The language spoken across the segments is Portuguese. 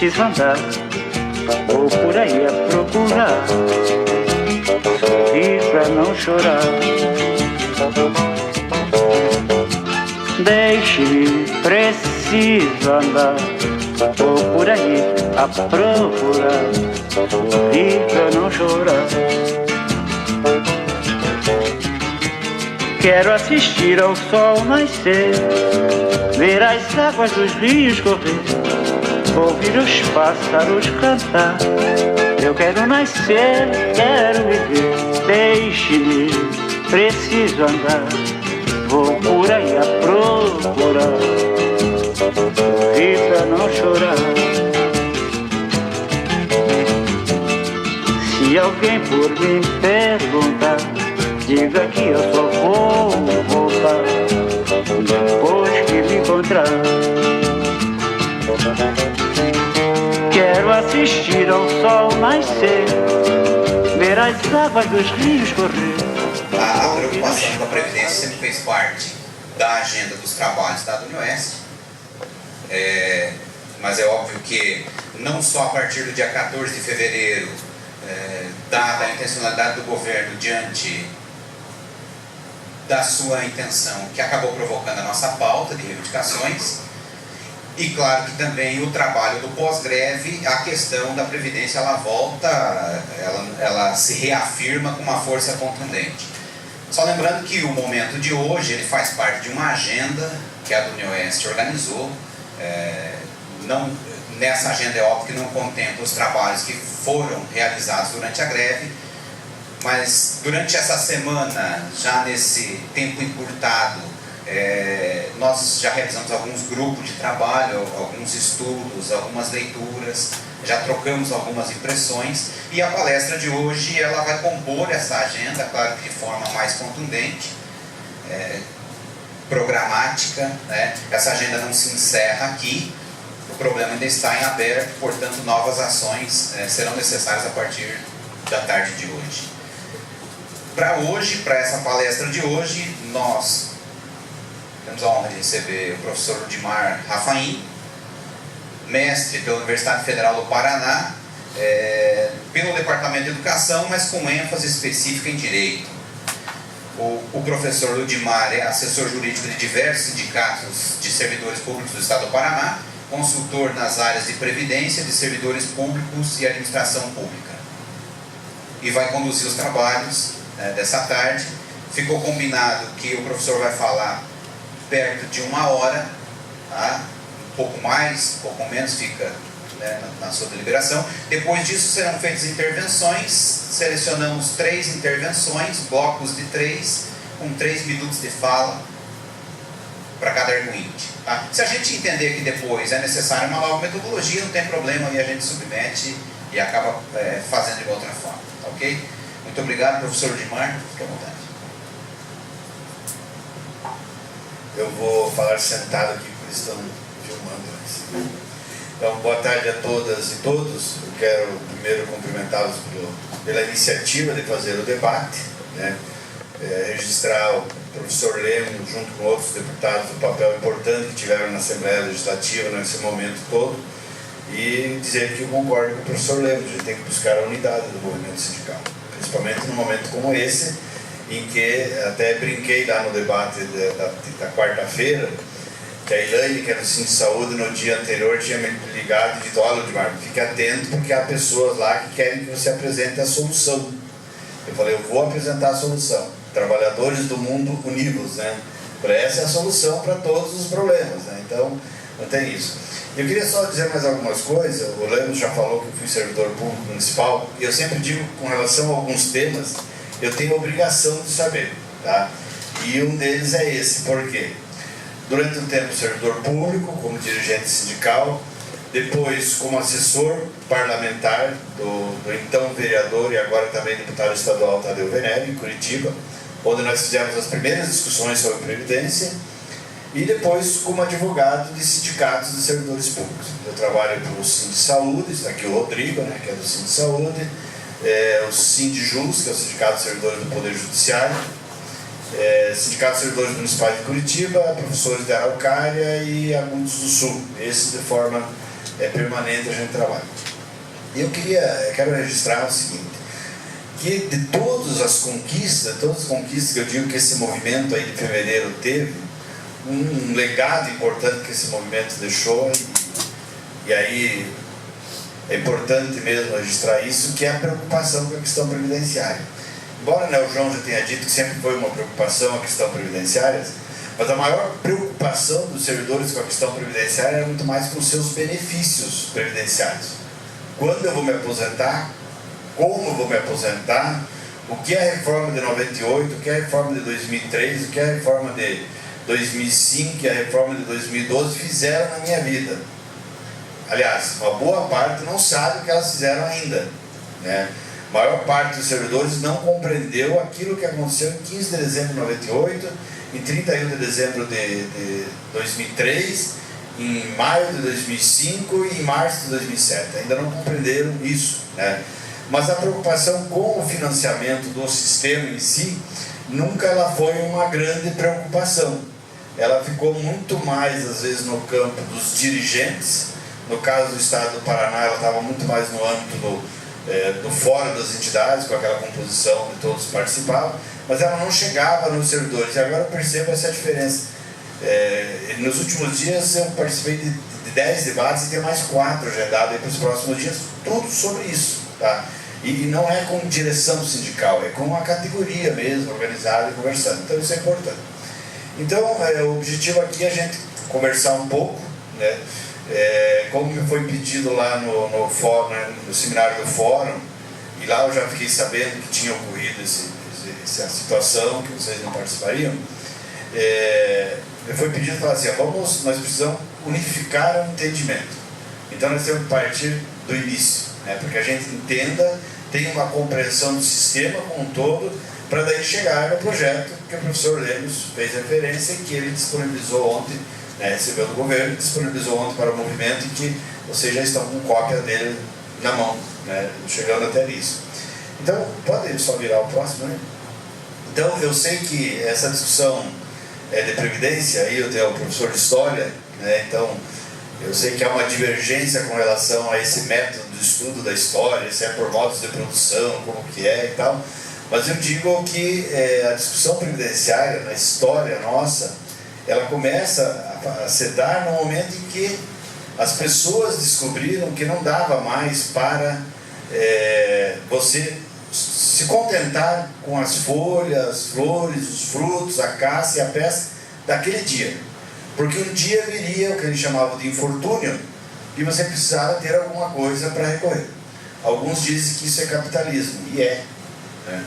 preciso andar, vou por aí a procurar, sorrir pra não chorar. Deixe-me, preciso andar, vou por aí a procurar, sorrir pra não chorar. Quero assistir ao sol nascer, ver as águas dos rios correr, ouvir os pássaros cantar. Eu quero nascer, quero viver. Deixe-me, preciso andar, vou por aí a procurar, sorrir pra não chorar. Se alguém por mim perguntar, diga que eu só vou voltar depois que me encontrar. Quero assistir ao sol nascer, ver as águas dos rios correr. A preocupação com a Previdência sempre fez parte da agenda dos trabalhos da UniOeste, mas é óbvio que não só a partir do dia 14 de fevereiro, dada a intencionalidade do governo diante da sua intenção, que acabou provocando a nossa pauta de reivindicações, e claro que também o trabalho do pós-greve, a questão da Previdência, ela volta, ela se reafirma com uma força contundente. Só lembrando que o momento de hoje, ele faz parte de uma agenda que a UniOeste organizou. Nessa agenda é óbvio que não contempla os trabalhos que foram realizados durante a greve, mas durante essa semana, já nesse tempo encurtado, nós já realizamos alguns grupos de trabalho, alguns estudos, algumas leituras, já trocamos algumas impressões, e a palestra de hoje ela vai compor essa agenda, claro que de forma mais contundente, programática, né? Essa agenda não se encerra aqui, o problema ainda está em aberto, portanto novas ações serão necessárias a partir da tarde de hoje. Para essa palestra de hoje, nós temos a honra de receber o professor Ludimar Rafaim, mestre pela Universidade Federal do Paraná, pelo Departamento de Educação, mas com ênfase específica em Direito. O professor Ludimar é assessor jurídico de diversos sindicatos de servidores públicos do Estado do Paraná, consultor nas áreas de Previdência, de servidores públicos e administração pública. E vai conduzir os trabalhos dessa tarde. Ficou combinado que o professor vai falar perto de 1 hora, tá? Um pouco mais, um pouco menos, fica na sua deliberação. Depois disso serão feitas intervenções, selecionamos 3 intervenções, blocos de 3, com 3 minutos de fala para cada arguinte. Tá? Se a gente entender que depois é necessária uma nova metodologia, não tem problema, aí a gente submete e acaba fazendo de outra forma. Tá, ok? Muito obrigado, professor Ludimar, fique à vontade. Eu vou falar sentado aqui, porque eles estão filmando. Então, boa tarde a todas e todos. Eu quero primeiro cumprimentá-los pela iniciativa de fazer o debate, né? Registrar o professor Lemos, junto com outros deputados, o papel importante que tiveram na Assembleia Legislativa nesse momento todo, e dizer que eu concordo com o professor Lemos, a gente tem que buscar a unidade do movimento sindical, principalmente num momento como esse, em que até brinquei lá no debate da quarta-feira, que a Elaine, que era do Centro de Saúde, no dia anterior tinha me ligado e dito: olha, Ludimar, fique atento, porque há pessoas lá que querem que você apresente a solução. Eu falei: eu vou apresentar a solução. Trabalhadores do mundo unidos, né? Essa é a solução para todos os problemas, né? Então, não tem isso. Eu queria só dizer mais algumas coisas. O Lemos já falou que eu fui servidor público municipal, e eu sempre digo, com relação a alguns temas, eu tenho a obrigação de saber, tá? E um deles é esse. Por quê? Durante um tempo servidor público, como dirigente sindical, depois como assessor parlamentar do então vereador e agora também deputado estadual Tadeu Venere, em Curitiba, onde nós fizemos as primeiras discussões sobre Previdência, e depois como advogado de sindicatos de servidores públicos. Eu trabalho para o Sind Saúde, está aqui o Rodrigo, né, que é do Sind Saúde, o Sindjus, que é o Sindicato de Servidores do Poder Judiciário, Sindicato de Servidores Municipais de Curitiba, professores de Araucária e Agudos do Sul, esses de forma permanente a gente trabalha. E eu quero registrar o seguinte, que de todas as conquistas que eu digo que esse movimento aí de fevereiro teve, um legado importante que esse movimento deixou, e aí é importante mesmo registrar isso, que é a preocupação com a questão previdenciária. Embora, né, o João já tenha dito que sempre foi uma preocupação a questão previdenciária, mas a maior preocupação dos servidores com a questão previdenciária era muito mais com os seus benefícios previdenciários. Quando eu vou me aposentar? Como eu vou me aposentar? O que a reforma de 98, o que a reforma de 2003, o que a reforma de 2005 e a reforma de 2012 fizeram na minha vida? Aliás, uma boa parte não sabe o que elas fizeram ainda, né? A maior parte dos servidores não compreendeu aquilo que aconteceu em 15 de dezembro de 98, em 31 de dezembro de 2003, em maio de 2005 e em março de 2007. Ainda não compreenderam isso, né? Mas a preocupação com o financiamento do sistema em si, nunca ela foi uma grande preocupação. Ela ficou muito mais, às vezes, no campo dos dirigentes. No caso do Estado do Paraná, ela estava muito mais no âmbito do fórum das entidades, com aquela composição de todos participavam, mas ela não chegava nos servidores. E agora eu percebo essa diferença. Nos últimos dias eu participei de 10 debates e tem mais 4 agendados para os próximos dias, tudo sobre isso, tá? E não é com direção sindical, é com a categoria mesmo, organizada e conversando. Então isso é importante. Então o objetivo aqui é a gente conversar um pouco, né? Como me foi pedido lá no fórum, né, no seminário do fórum, e lá eu já fiquei sabendo que tinha ocorrido essa situação, que vocês não participariam, me foi pedido falar assim, nós precisamos unificar o entendimento. Então nós temos que partir do início, né, para que a gente entenda, tenha uma compreensão do sistema como um todo, para daí chegar no projeto que o professor Lemos fez referência e que ele disponibilizou ontem, recebeu do governo, disponibilizou ontem para o movimento, e que vocês já estão com cópia dele na mão, né, chegando até nisso. Então, pode só virar o próximo, né? Então, eu sei que essa discussão de previdência, aí eu tenho o professor de História, né, então eu sei que há uma divergência com relação a esse método de estudo da história, se é por modos de produção, como que é e tal, mas eu digo que a discussão previdenciária na história nossa, ela começa a se dar no momento em que as pessoas descobriram que não dava mais para você se contentar com as folhas, as flores, os frutos, a caça e a pesca daquele dia. Porque um dia viria o que eles chamavam de infortúnio e você precisava ter alguma coisa para recorrer. Alguns dizem que isso é capitalismo, e é. Né?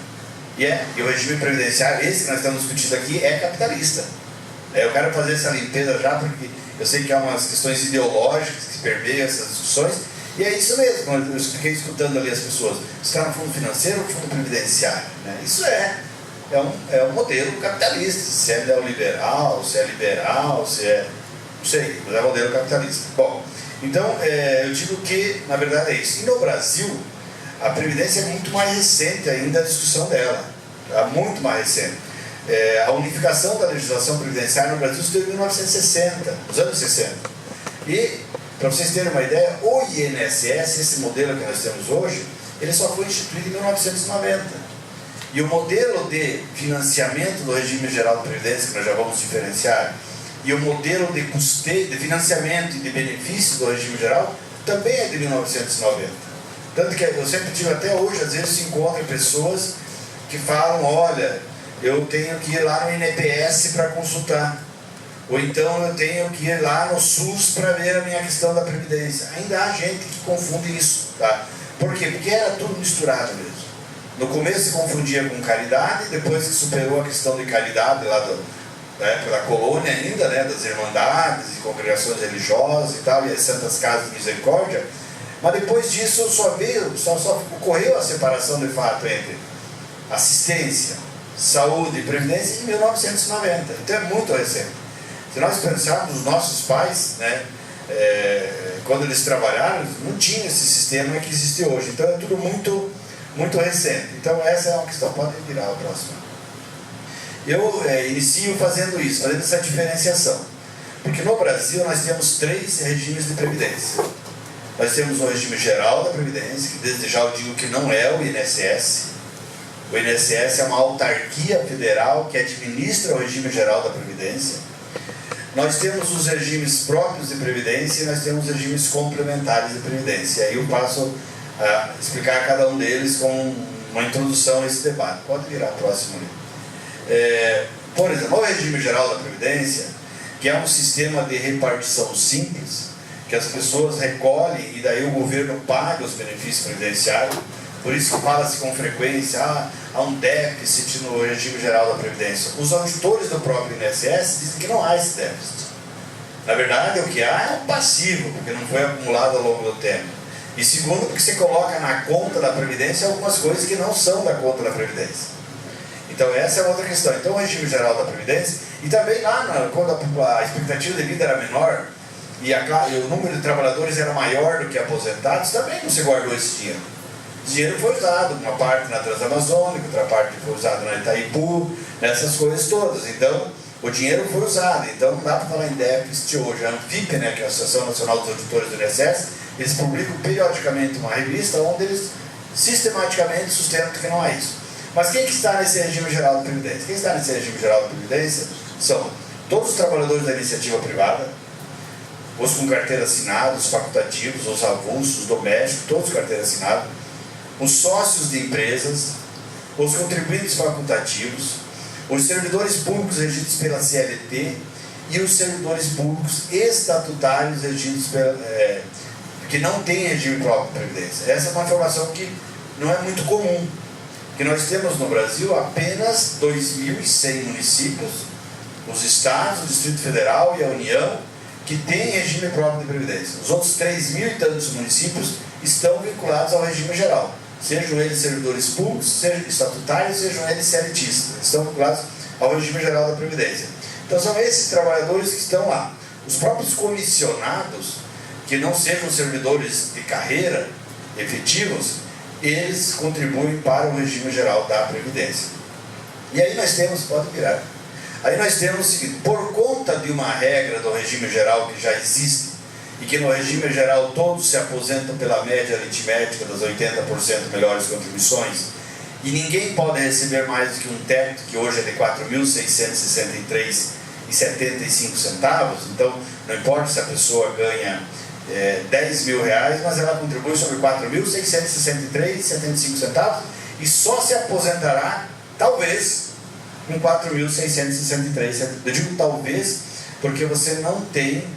E o regime previdenciário, esse que nós estamos discutindo aqui, é capitalista. Eu quero fazer essa limpeza já, porque eu sei que há umas questões ideológicas que permeiam essas discussões, e é isso mesmo, como eu fiquei escutando ali as pessoas, se está no fundo financeiro ou no fundo previdenciário, né? Isso é um modelo capitalista, se é neoliberal, se é liberal, se é, não sei, mas é um modelo capitalista. Bom, então eu digo que na verdade é isso. E no Brasil, a previdência é muito mais recente ainda, a discussão dela, tá? Muito mais recente. A unificação da legislação previdenciária no Brasil se deu em 1960, nos anos 60. E, para vocês terem uma ideia, o INSS, esse modelo que nós temos hoje, ele só foi instituído em 1990. E o modelo de financiamento do regime geral de previdência, que nós já vamos diferenciar, e o modelo de custeio, de financiamento e de benefícios do regime geral, também é de 1990. Tanto que eu sempre digo, até hoje, às vezes se encontram pessoas que falam, olha, eu tenho que ir lá no INPS para consultar, ou então eu tenho que ir lá no SUS para ver a minha questão da previdência. Ainda há gente que confunde isso, tá? Por quê? Porque era tudo misturado mesmo. No começo se confundia com caridade, depois que superou a questão de caridade lá da época da colônia ainda, né, das irmandades e congregações religiosas e tal, e as Santas Casas de Misericórdia, mas depois disso só ocorreu a separação de fato entre assistência, saúde e previdência em 1990. Então é muito recente. Se nós pensarmos nos nossos pais, né, quando eles trabalharam, não tinha esse sistema que existe hoje. Então é tudo muito, muito recente. Então essa é uma questão. Pode virar a próxima. Eu inicio fazendo isso, fazendo essa diferenciação. Porque no Brasil nós temos 3 regimes de previdência. Nós temos o regime geral da Previdência, que desde já eu digo que não é o INSS. O INSS é uma autarquia federal que administra o regime geral da Previdência. Nós temos os regimes próprios de Previdência e nós temos regimes complementares de Previdência. E aí eu passo a explicar cada um deles com uma introdução a esse debate. Pode virar próximo ali. Por exemplo, o regime geral da Previdência, que é um sistema de repartição simples, que as pessoas recolhem e daí o governo paga os benefícios previdenciários. Por isso que fala-se com frequência, há um déficit no regime geral da Previdência. Os auditores do próprio INSS dizem que não há esse déficit. Na verdade, o que há é um passivo, porque não foi acumulado ao longo do tempo. E segundo, porque você coloca na conta da Previdência algumas coisas que não são da conta da Previdência. Então essa é outra questão. Então o regime geral da Previdência, e também lá, quando a expectativa de vida era menor, e o número de trabalhadores era maior do que aposentados, também não se guardou esse dinheiro. Esse dinheiro foi usado, uma parte na Transamazônica, outra parte foi usada na Itaipu, nessas coisas todas. Então, o dinheiro foi usado. Então, não dá para falar em déficit hoje. A ANFIP, né, que é a Associação Nacional dos Auditores do INSS, eles publicam periodicamente uma revista onde eles sistematicamente sustentam que não há isso. Mas quem que está nesse regime geral da Previdência? Quem está nesse regime geral da Previdência são todos os trabalhadores da iniciativa privada, os com carteira assinada, os facultativos, os avulsos, os domésticos, todos com carteira assinada, os sócios de empresas, os contribuintes facultativos, os servidores públicos regidos pela CLT e os servidores públicos estatutários regidos pela, que não têm regime próprio de Previdência. Essa é uma informação que não é muito comum, que nós temos no Brasil apenas 2.100 municípios, os estados, o Distrito Federal e a União, que têm regime próprio de Previdência. Os outros 3.000 e tantos municípios estão vinculados ao regime geral, sejam eles servidores públicos, sejam estatutários, sejam eles CLTistas, estão vinculados ao regime geral da Previdência. Então são esses trabalhadores que estão lá. Os próprios comissionados, que não sejam servidores de carreira efetivos, eles contribuem para o regime geral da Previdência. E aí nós temos, pode virar, aí nós temos o seguinte: por conta de uma regra do regime geral que já existe, e que no regime geral todos se aposentam pela média aritmética das 80% melhores contribuições, e ninguém pode receber mais do que um teto, que hoje é de R$ 4.663,75, então não importa se a pessoa ganha R$10.000, mas ela contribui sobre R$ 4.663,75 e só se aposentará, talvez, com R$ 4.663. Eu digo talvez, porque você não tem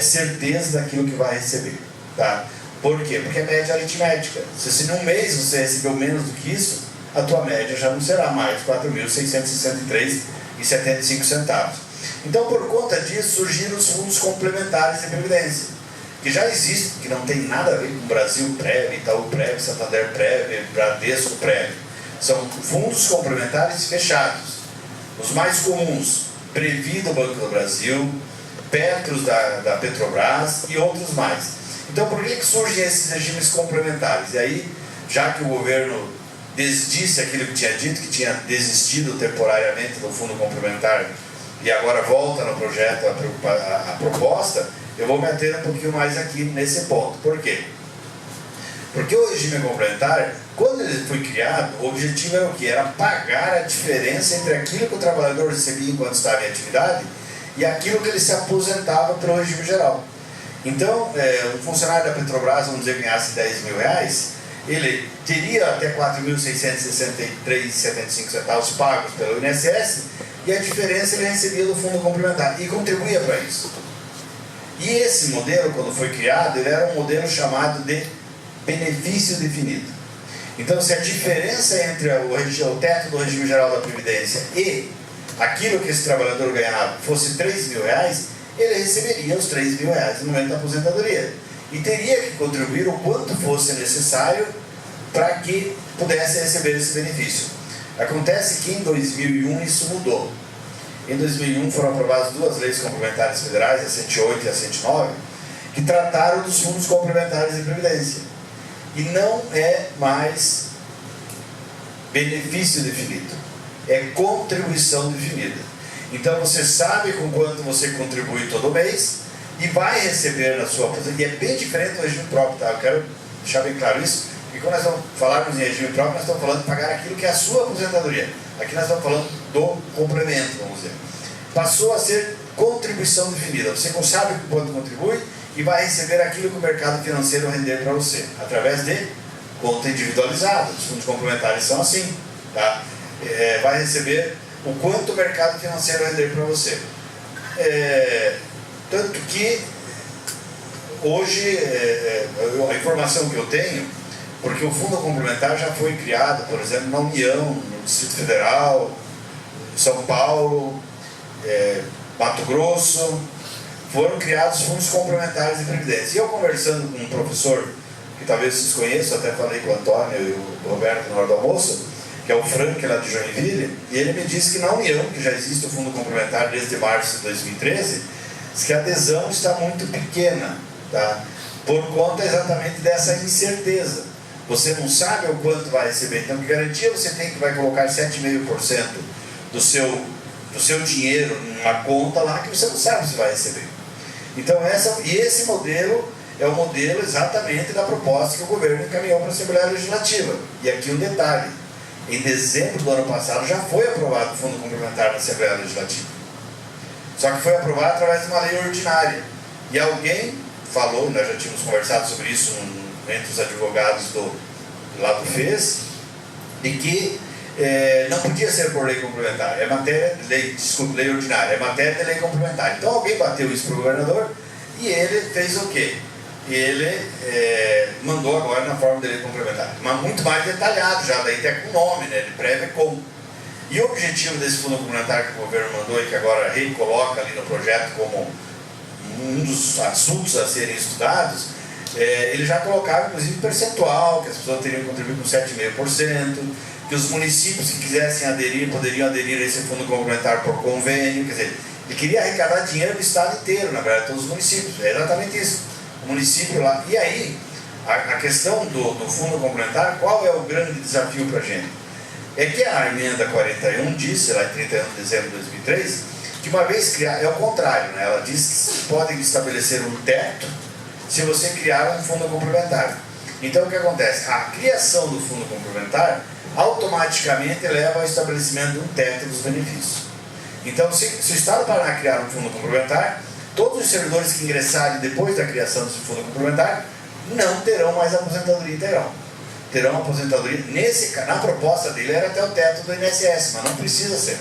certeza daquilo que vai receber, tá? Por quê? Porque é média aritmética. Se num mês você recebeu menos do que isso, a tua média já não será mais R$ 4.663,75. Então, por conta disso, surgiram os fundos complementares de Previdência, que já existem, que não tem nada a ver com Brasil Prev, Itaú Prev, Santander Prev, Bradesco Prev. São fundos complementares fechados. Os mais comuns: Previ do Banco do Brasil, Petros da Petrobras e outros mais. Então, por que surgem esses regimes complementares? E aí, já que o governo desdisse aquilo que tinha dito, que tinha desistido temporariamente do fundo complementar e agora volta no projeto a proposta, eu vou meter um pouquinho mais aqui nesse ponto. Por quê? Porque o regime complementar, quando ele foi criado, o objetivo era o quê? Era pagar a diferença entre aquilo que o trabalhador recebia enquanto estava em atividade e aquilo que ele se aposentava pelo regime geral. Então, um funcionário da Petrobras, vamos dizer, ganhasse R$10.000, ele teria até R$ 4.663,75 pagos pelo INSS, e a diferença ele recebia do fundo complementar e contribuía para isso. E esse modelo, quando foi criado, ele era um modelo chamado de benefício definido. Então, se a diferença entre o teto do regime geral da Previdência e aquilo que esse trabalhador ganhava fosse R$3.000, ele receberia os R$3.000 no momento da aposentadoria. E teria que contribuir o quanto fosse necessário para que pudesse receber esse benefício. Acontece que em 2001 isso mudou. Em 2001 foram aprovadas duas leis complementares federais, a 108 e a 109, que trataram dos fundos complementares de Previdência. E não é mais benefício definido, é contribuição definida. Então você sabe com quanto você contribui todo mês, e vai receber na sua aposentadoria, e é bem diferente do regime próprio, tá? Eu quero deixar bem claro isso, porque quando nós vamos falarmos em regime próprio, nós estamos falando de pagar aquilo que é a sua aposentadoria. Aqui nós estamos falando do complemento, vamos dizer. Passou a ser contribuição definida. Você não sabe quanto contribui e vai receber aquilo que o mercado financeiro render para você, através de conta individualizada. Os fundos complementares são assim, tá? Vai receber o quanto o mercado financeiro render para você. Tanto que hoje, a informação que eu tenho, porque o fundo complementar já foi criado, por exemplo, na União, no Distrito Federal, São Paulo, Mato Grosso, foram criados fundos complementares de previdência. E eu conversando com um professor, que talvez vocês conheçam, até falei com o Antônio e o Roberto na hora do almoço, que é o Frank lá de Joinville, e ele me disse que na União, que já existe o fundo complementar desde março de 2013, diz que a adesão está muito pequena, tá? Por conta exatamente dessa incerteza. Você não sabe o quanto vai receber, então que garantia você tem que vai colocar 7,5% do seu dinheiro numa conta lá que você não sabe se vai receber. Então esse modelo é o modelo exatamente da proposta que o governo encaminhou para a Assembleia Legislativa. E aqui um detalhe, em dezembro do ano passado já foi aprovado o Fundo Complementar na Assembleia Legislativa. Só que foi aprovado através de uma lei ordinária. E alguém falou, nós já tínhamos conversado sobre isso entre os advogados lá do FES, de que não podia ser por lei complementar, é matéria de lei, lei ordinária, é matéria de lei complementar. Então alguém bateu isso para o governador e ele fez o quê? Ele mandou agora na forma de lei complementar, mas muito mais detalhado já, daí até com nome, né? Ele prevê como. E o objetivo desse fundo complementar que o governo mandou e que agora recoloca ali no projeto como um dos assuntos a serem estudados, ele já colocava inclusive percentual, que as pessoas teriam que contribuir com 7,5%, que os municípios que quisessem aderir, poderiam aderir a esse fundo complementar por convênio, quer dizer, ele queria arrecadar dinheiro do estado inteiro, na verdade, todos os municípios, é exatamente isso, o município lá. E aí, a questão do fundo complementar, qual é o grande desafio para a gente? É que a emenda 41 disse, lá em 31 de dezembro de 2003, que uma vez criar, é o contrário, né? Ela diz que se podem estabelecer um teto se você criar um fundo complementar. Então o que acontece? A criação do fundo complementar automaticamente leva ao estabelecimento de um teto dos benefícios. Então se o Estado do Paraná criar um fundo complementar, todos os servidores que ingressarem depois da criação desse fundo complementar não terão mais aposentadoria integral. Terão aposentadoria, na proposta dele era até o teto do INSS, mas não precisa ser.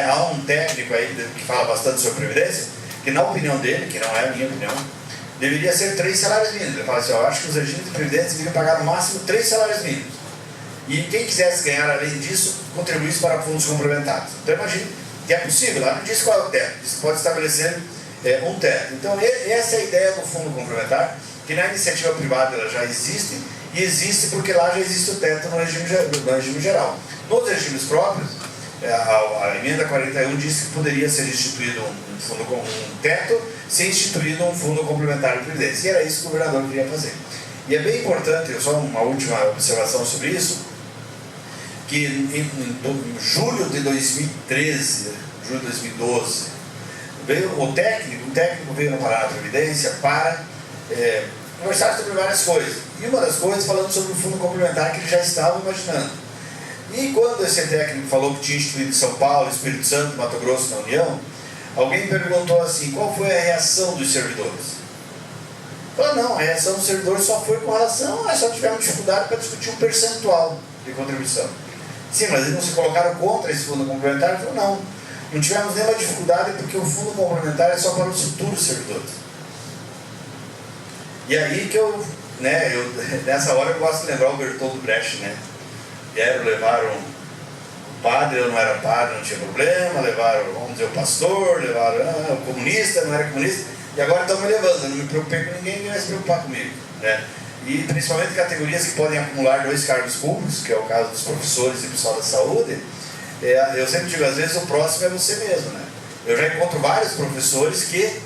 Há um técnico aí que fala bastante sobre previdência, que na opinião dele, que não é a minha opinião, deveria ser 3 salários mínimos. Ele fala assim, eu acho que os regimes de previdência deveriam pagar no máximo 3 salários mínimos. E quem quisesse ganhar além disso, contribuísse para fundos complementares. Então imagine que é possível, lá não diz qual é o teto, diz que pode estabelecer um teto. Então essa é a ideia do fundo complementar, que na iniciativa privada ela já existe, e existe porque lá já existe o teto no regime geral. Nos regimes próprios, a emenda 41 disse que poderia ser instituído um fundo com um teto, ser instituído um fundo complementar de previdência. E era isso que o governador queria fazer. E é bem importante, só uma última observação sobre isso, que em julho de 2013, julho de 2012, um técnico veio no Paraná da Previdência para conversar sobre várias coisas. E uma das coisas falando sobre o fundo complementar que ele já estava imaginando. E quando esse técnico falou que tinha instituído São Paulo, Espírito Santo, Mato Grosso na União, alguém perguntou assim, qual foi a reação dos servidores? Falou, não, a reação dos servidores só foi com relação, só tivemos dificuldade para discutir um percentual de contribuição. Sim, mas eles não se colocaram contra esse fundo complementar? Ele falou, não tivemos nenhuma dificuldade porque o fundo complementar é só para os futuros servidores. E aí que nessa hora eu gosto de lembrar o Bertold Brecht, né? Levaram o padre, eu não era padre, não tinha problema, levaram, vamos dizer, o pastor, levaram o comunista, não era comunista, e agora estão me levando, eu não me preocupei com ninguém vai se preocupar comigo, né? E principalmente categorias que podem acumular 2 cargos públicos, que é o caso dos professores e pessoal da saúde, eu sempre digo, às vezes o próximo é você mesmo, né? Eu já encontro vários professores que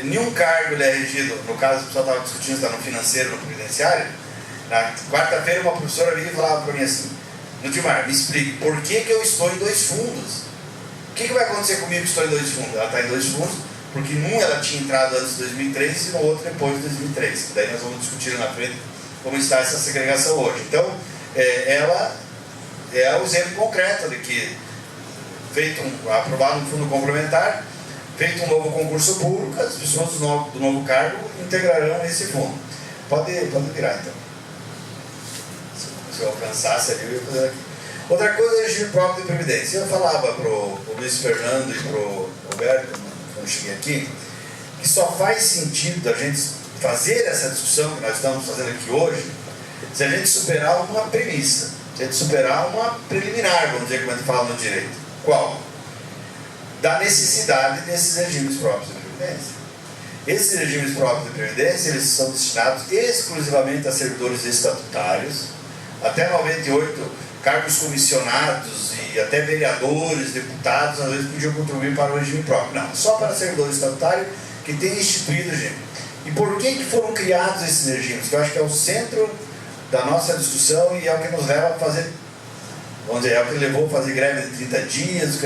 nenhum cargo ele é regido, no caso o pessoal estava discutindo, está no financeiro, no previdenciário. Na quarta-feira uma professora vinha e falava para mim assim, Nudimar, me explique, por que eu estou em 2 fundos? O que vai acontecer comigo que estou em 2 fundos? Ela está em 2 fundos porque num ela tinha entrado antes de 2003 e no outro depois de 2003. Daí nós vamos discutir na frente como está essa segregação hoje. Então, ela é o exemplo concreto de que, aprovado um fundo complementar, feito um novo concurso público, as pessoas do novo cargo integrarão esse fundo. Pode virar, então. Se eu alcançasse ali, eu ia fazer aqui. Outra coisa é o regime próprio de previdência. Eu falava para o Luiz Fernando e para o Roberto, quando cheguei aqui, que só faz sentido a gente fazer essa discussão que nós estamos fazendo aqui hoje se a gente superar uma premissa, se a gente superar uma preliminar, vamos dizer, como a gente fala no direito. Qual? Da necessidade desses regimes próprios de previdência. Esses regimes próprios de previdência, eles são destinados exclusivamente a servidores estatutários. Até 98, cargos comissionados e até vereadores, deputados, às vezes podiam contribuir para o regime próprio. Não, só para servidor estatutário que tem instituído o regime. E por que foram criados esses regimes? Que eu acho que é o centro da nossa discussão e é o que nos leva a fazer, vamos dizer, é o que levou a fazer greve de 30 dias,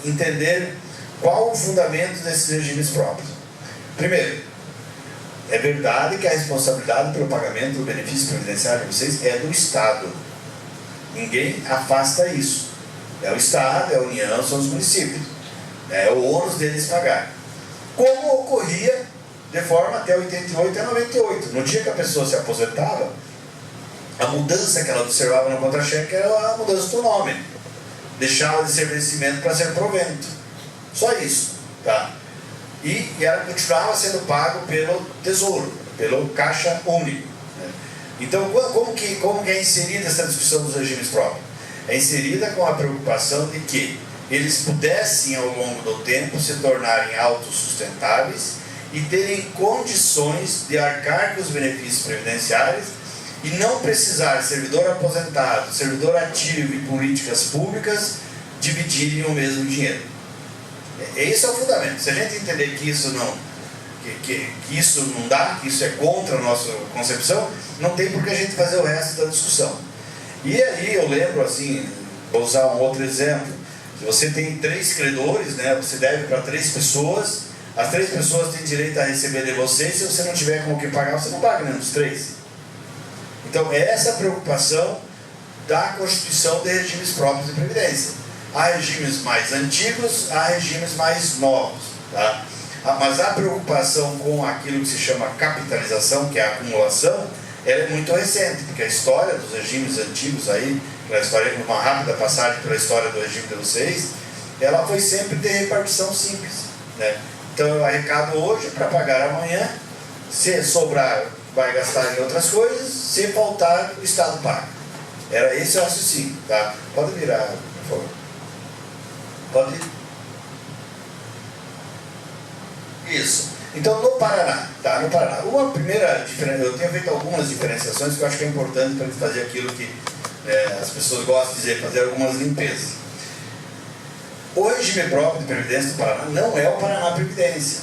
entender qual o fundamento desses regimes próprios. Primeiro, é verdade que a responsabilidade pelo pagamento do benefício previdenciário de vocês é do Estado. Ninguém afasta isso. É o Estado, é a União, são os municípios. É o ônus deles pagar. Como ocorria de forma até 88 e 98. No dia que a pessoa se aposentava, a mudança que ela observava no contra-cheque era a mudança do nome. Deixava de ser vencimento para ser provento. Só isso. Tá? E ela continuava sendo pago pelo Tesouro, pelo Caixa Único. Né? Então, como que é inserida essa discussão dos regimes próprios? É inserida com a preocupação de que eles pudessem, ao longo do tempo, se tornarem autossustentáveis e terem condições de arcar com os benefícios previdenciários e não precisar servidor aposentado, servidor ativo e políticas públicas dividirem o mesmo dinheiro. Esse é o fundamento. Se a gente entender que isso não dá, que isso é contra a nossa concepção, não tem por que a gente fazer o resto da discussão. E aí eu lembro, assim, vou usar um outro exemplo. Se você tem 3 credores, né, você deve para 3 pessoas, as 3 pessoas têm direito a receber de você, e se você não tiver com o que pagar, você não paga nenhum dos 3. Então, é essa preocupação da constituição de regimes próprios de previdência. Há regimes mais antigos, há regimes mais novos. Tá? Mas a preocupação com aquilo que se chama capitalização, que é a acumulação, ela é muito recente, porque a história dos regimes antigos aí, a história, uma rápida passagem pela história do regime de vocês, ela foi sempre de repartição simples. Né? Então eu arrecado hoje para pagar amanhã, se sobrar vai gastar em outras coisas, se faltar o Estado paga. Era esse o raciocínio. Tá? Pode virar, por favor. Pode ir. Isso. Então, no Paraná, tá? No Paraná. Uma primeira diferença, eu tenho feito algumas diferenciações que eu acho que é importante para fazer aquilo que as pessoas gostam de dizer, fazer algumas limpezas. O regime próprio de previdência do Paraná não é o Paraná Previdência.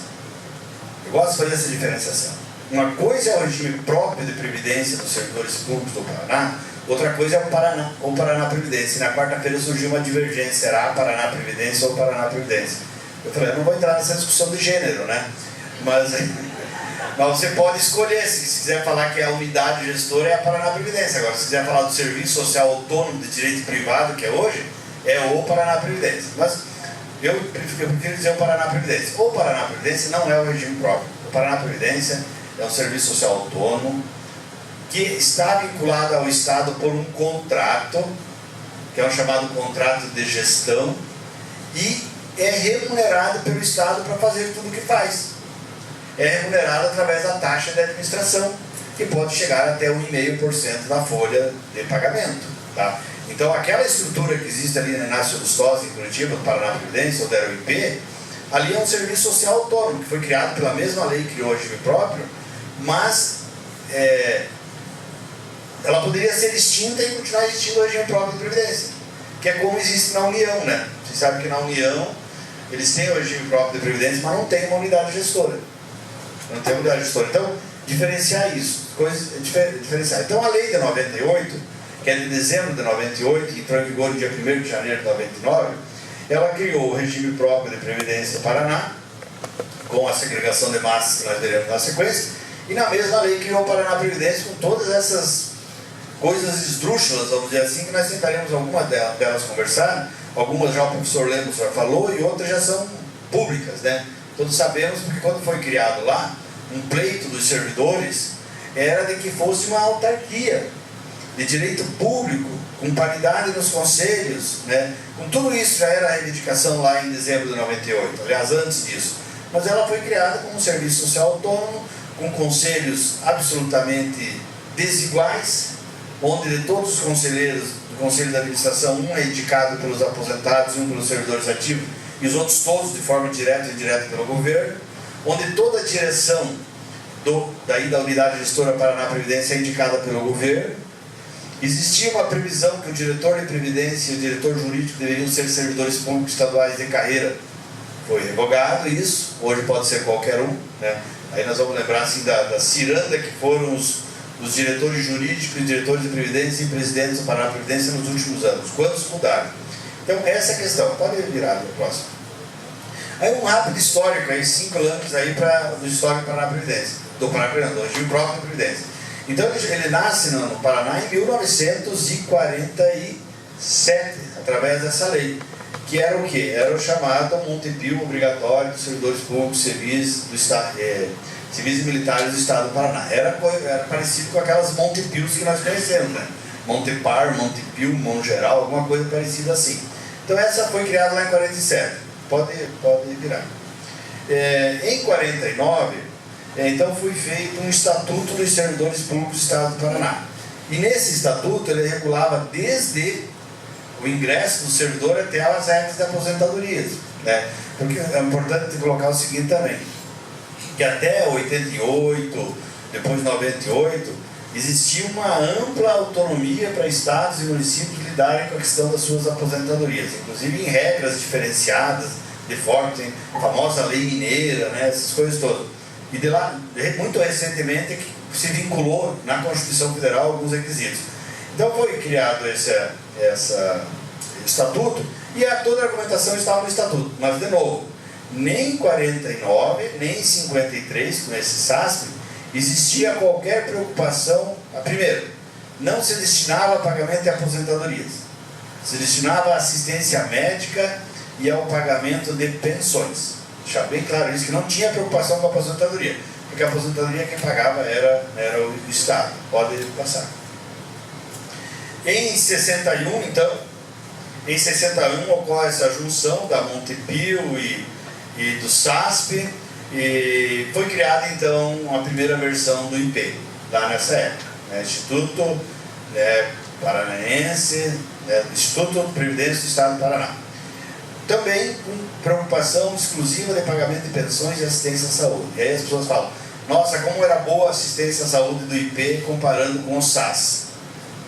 Eu gosto de fazer essa diferenciação. Uma coisa é o regime próprio de previdência dos servidores públicos do Paraná, outra coisa é o Paraná Previdência. E na quarta-feira surgiu uma divergência, será Paraná Previdência ou Paraná Previdência? Eu falei, eu não vou entrar nessa discussão de gênero, né? Mas você pode escolher, se quiser falar que a unidade gestora é a Paraná Previdência. Agora, se quiser falar do Serviço Social Autônomo de Direito Privado, que é hoje, é o Paraná Previdência. Mas eu prefiro dizer o Paraná Previdência. O Paraná Previdência não é o regime próprio. O Paraná Previdência é um serviço social autônomo que está vinculado ao Estado por um contrato, que é o chamado contrato de gestão, e é remunerado pelo Estado para fazer tudo o que faz. É remunerado através da taxa de administração, que pode chegar até 1,5% da folha de pagamento. Tá? Então, aquela estrutura que existe ali na Inácio Lustosa, em Curitiba, do Paraná Previdência, ou da UIP, ali é um serviço social autônomo, que foi criado pela mesma lei que criou o regime próprio, mas ela poderia ser extinta e continuar existindo o regime próprio de previdência, que é como existe na União, né? Vocês sabem que na União eles têm o regime próprio de previdência, mas não tem uma unidade gestora. Não tem unidade gestora. Então, diferenciar isso, diferenciar. Então, a lei de 98, que é de dezembro de 98, que entrou em vigor no dia 1º de janeiro de 99, ela criou o regime próprio de previdência do Paraná, com a segregação de massas que nós veremos na sequência, e na mesma lei criou o Paraná Previdência com todas essas coisas esdrúxulas, vamos dizer assim, que nós tentaremos algumas delas conversar. Algumas já o professor Lemos já falou e outras já são públicas, né? Todos sabemos, porque quando foi criado lá, um pleito dos servidores era de que fosse uma autarquia de direito público, com paridade nos conselhos, né? Com tudo isso já era a reivindicação lá em dezembro de 98, aliás, antes disso. Mas ela foi criada como um serviço social autônomo, com conselhos absolutamente desiguais, onde de todos os conselheiros do Conselho de Administração, um é indicado pelos aposentados e um pelos servidores ativos, e os outros todos de forma direta e indireta pelo governo, onde toda a direção da Unidade Gestora Paraná Previdência é indicada pelo governo. Existia uma previsão que o diretor de Previdência e o diretor jurídico deveriam ser servidores públicos estaduais de carreira. Foi revogado isso, hoje pode ser qualquer um, né? Aí nós vamos lembrar assim da ciranda que foram os diretores jurídicos e diretores de Previdência e presidentes do Paraná Previdência nos últimos anos. Quantos mudaram? Então essa é a questão. Pode virar para o próximo. Aí um rápido histórico, aí 5 anos aí do histórico do Paraná Previdência, do Regime próprio da Previdência. Então ele nasce no Paraná em 1947, através dessa lei, que era o quê? Era o chamado Montepio obrigatório dos servidores públicos, civis e militares do Estado do Paraná. Era parecido com aquelas Montepios que nós conhecemos, né? Montepar, Montepio, Mongeral, alguma coisa parecida assim. Então essa foi criada lá em 47. Pode virar. Em 49, então foi feito um Estatuto dos Servidores Públicos do Estado do Paraná. E nesse estatuto ele regulava desde o ingresso do servidor até as regras de aposentadorias, né? Porque é importante colocar o seguinte também, que até 88, depois de 98, existia uma ampla autonomia para estados e municípios lidarem com a questão das suas aposentadorias, inclusive em regras diferenciadas, de forma, tem a famosa lei mineira, né, essas coisas todas. E de lá, muito recentemente, que se vinculou na Constituição Federal alguns requisitos. Então foi criado esse estatuto, e toda a argumentação estava no estatuto. Mas, de novo, nem em 49, nem em 53, com esse SASP, existia qualquer preocupação. Primeiro, não se destinava a pagamento de aposentadorias, se destinava à assistência médica e ao pagamento de pensões. Deixar bem claro isso, que não tinha preocupação com a aposentadoria, porque a aposentadoria quem pagava era o Estado. Pode passar. Em 61, então, em 61 ocorre essa junção da Montepio e do SASP, e foi criada então a primeira versão do IP, lá nessa época, né? Instituto Paranaense, Instituto de Previdência do Estado do Paraná. Também com preocupação exclusiva de pagamento de pensões e assistência à saúde. E aí as pessoas falam, nossa, como era boa a assistência à saúde do IP comparando com o SAS.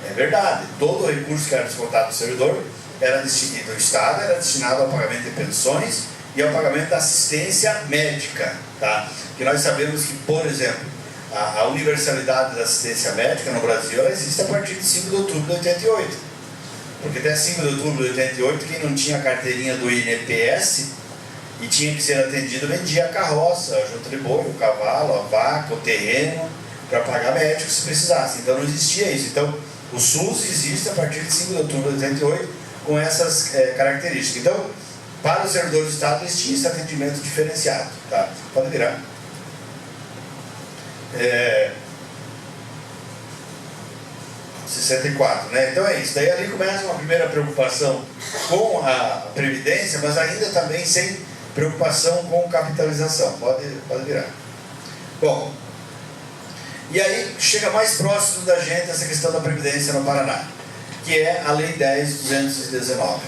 É verdade, todo o recurso que era descontado do servidor era destinado do Estado, era destinado ao pagamento de pensões e ao pagamento da assistência médica, tá? Que nós sabemos que, por exemplo, a universalidade da assistência médica no Brasil, ela existe a partir de 5 de outubro de 88. Porque até 5 de outubro de 88, quem não tinha a carteirinha do INPS e tinha que ser atendido, vendia a carroça, a junta de boi, o cavalo, a vaca, o terreno, para pagar médico se precisasse. Então não existia isso. Então o SUS existe a partir de 5 de outubro de 88 com essas características. Então, para os servidores do Estado, eles tinham esse atendimento diferenciado. Tá? Pode virar. 64, né? Então é isso. Daí ali começa uma primeira preocupação com a Previdência, mas ainda também sem preocupação com capitalização. Pode virar. Bom, e aí chega mais próximo da gente essa questão da Previdência no Paraná, que é a Lei 10.219.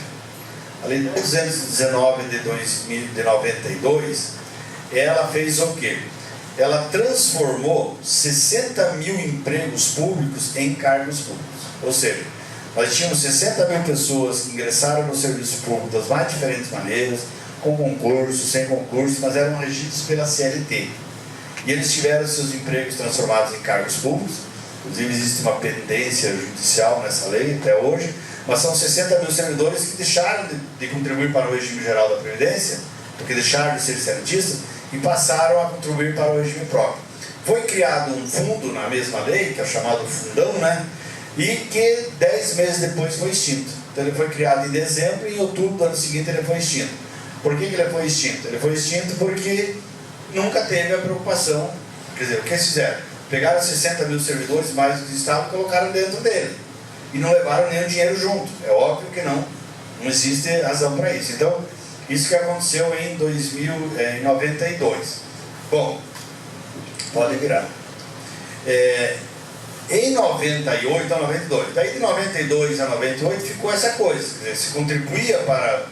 A Lei 10.219 de 92, ela fez o quê? Ela transformou 60 mil empregos públicos em cargos públicos. Ou seja, nós tínhamos 60 mil pessoas que ingressaram no serviço público das mais diferentes maneiras, com concurso, sem concurso, mas eram regidos pela CLT. E eles tiveram seus empregos transformados em cargos públicos. Inclusive existe uma pendência judicial nessa lei até hoje, mas são 60 mil servidores que deixaram de contribuir para o regime geral da Previdência, porque deixaram de ser cientistas, e passaram a contribuir para o regime próprio. Foi criado um fundo na mesma lei, que é o chamado fundão, né? E que 10 meses depois foi extinto. Então ele foi criado em dezembro e em outubro do ano seguinte ele foi extinto. Por que ele foi extinto? Ele foi extinto porque nunca teve a preocupação. Quer dizer, o que eles fizeram? Pegaram 60 mil servidores mais do Estado e colocaram dentro dele. E não levaram nenhum dinheiro junto. É óbvio que não existe razão para isso. Então, isso que aconteceu em 92. Bom, pode virar. Em 98 a 92, daí de 92 a 98 ficou essa coisa, quer dizer, se contribuía para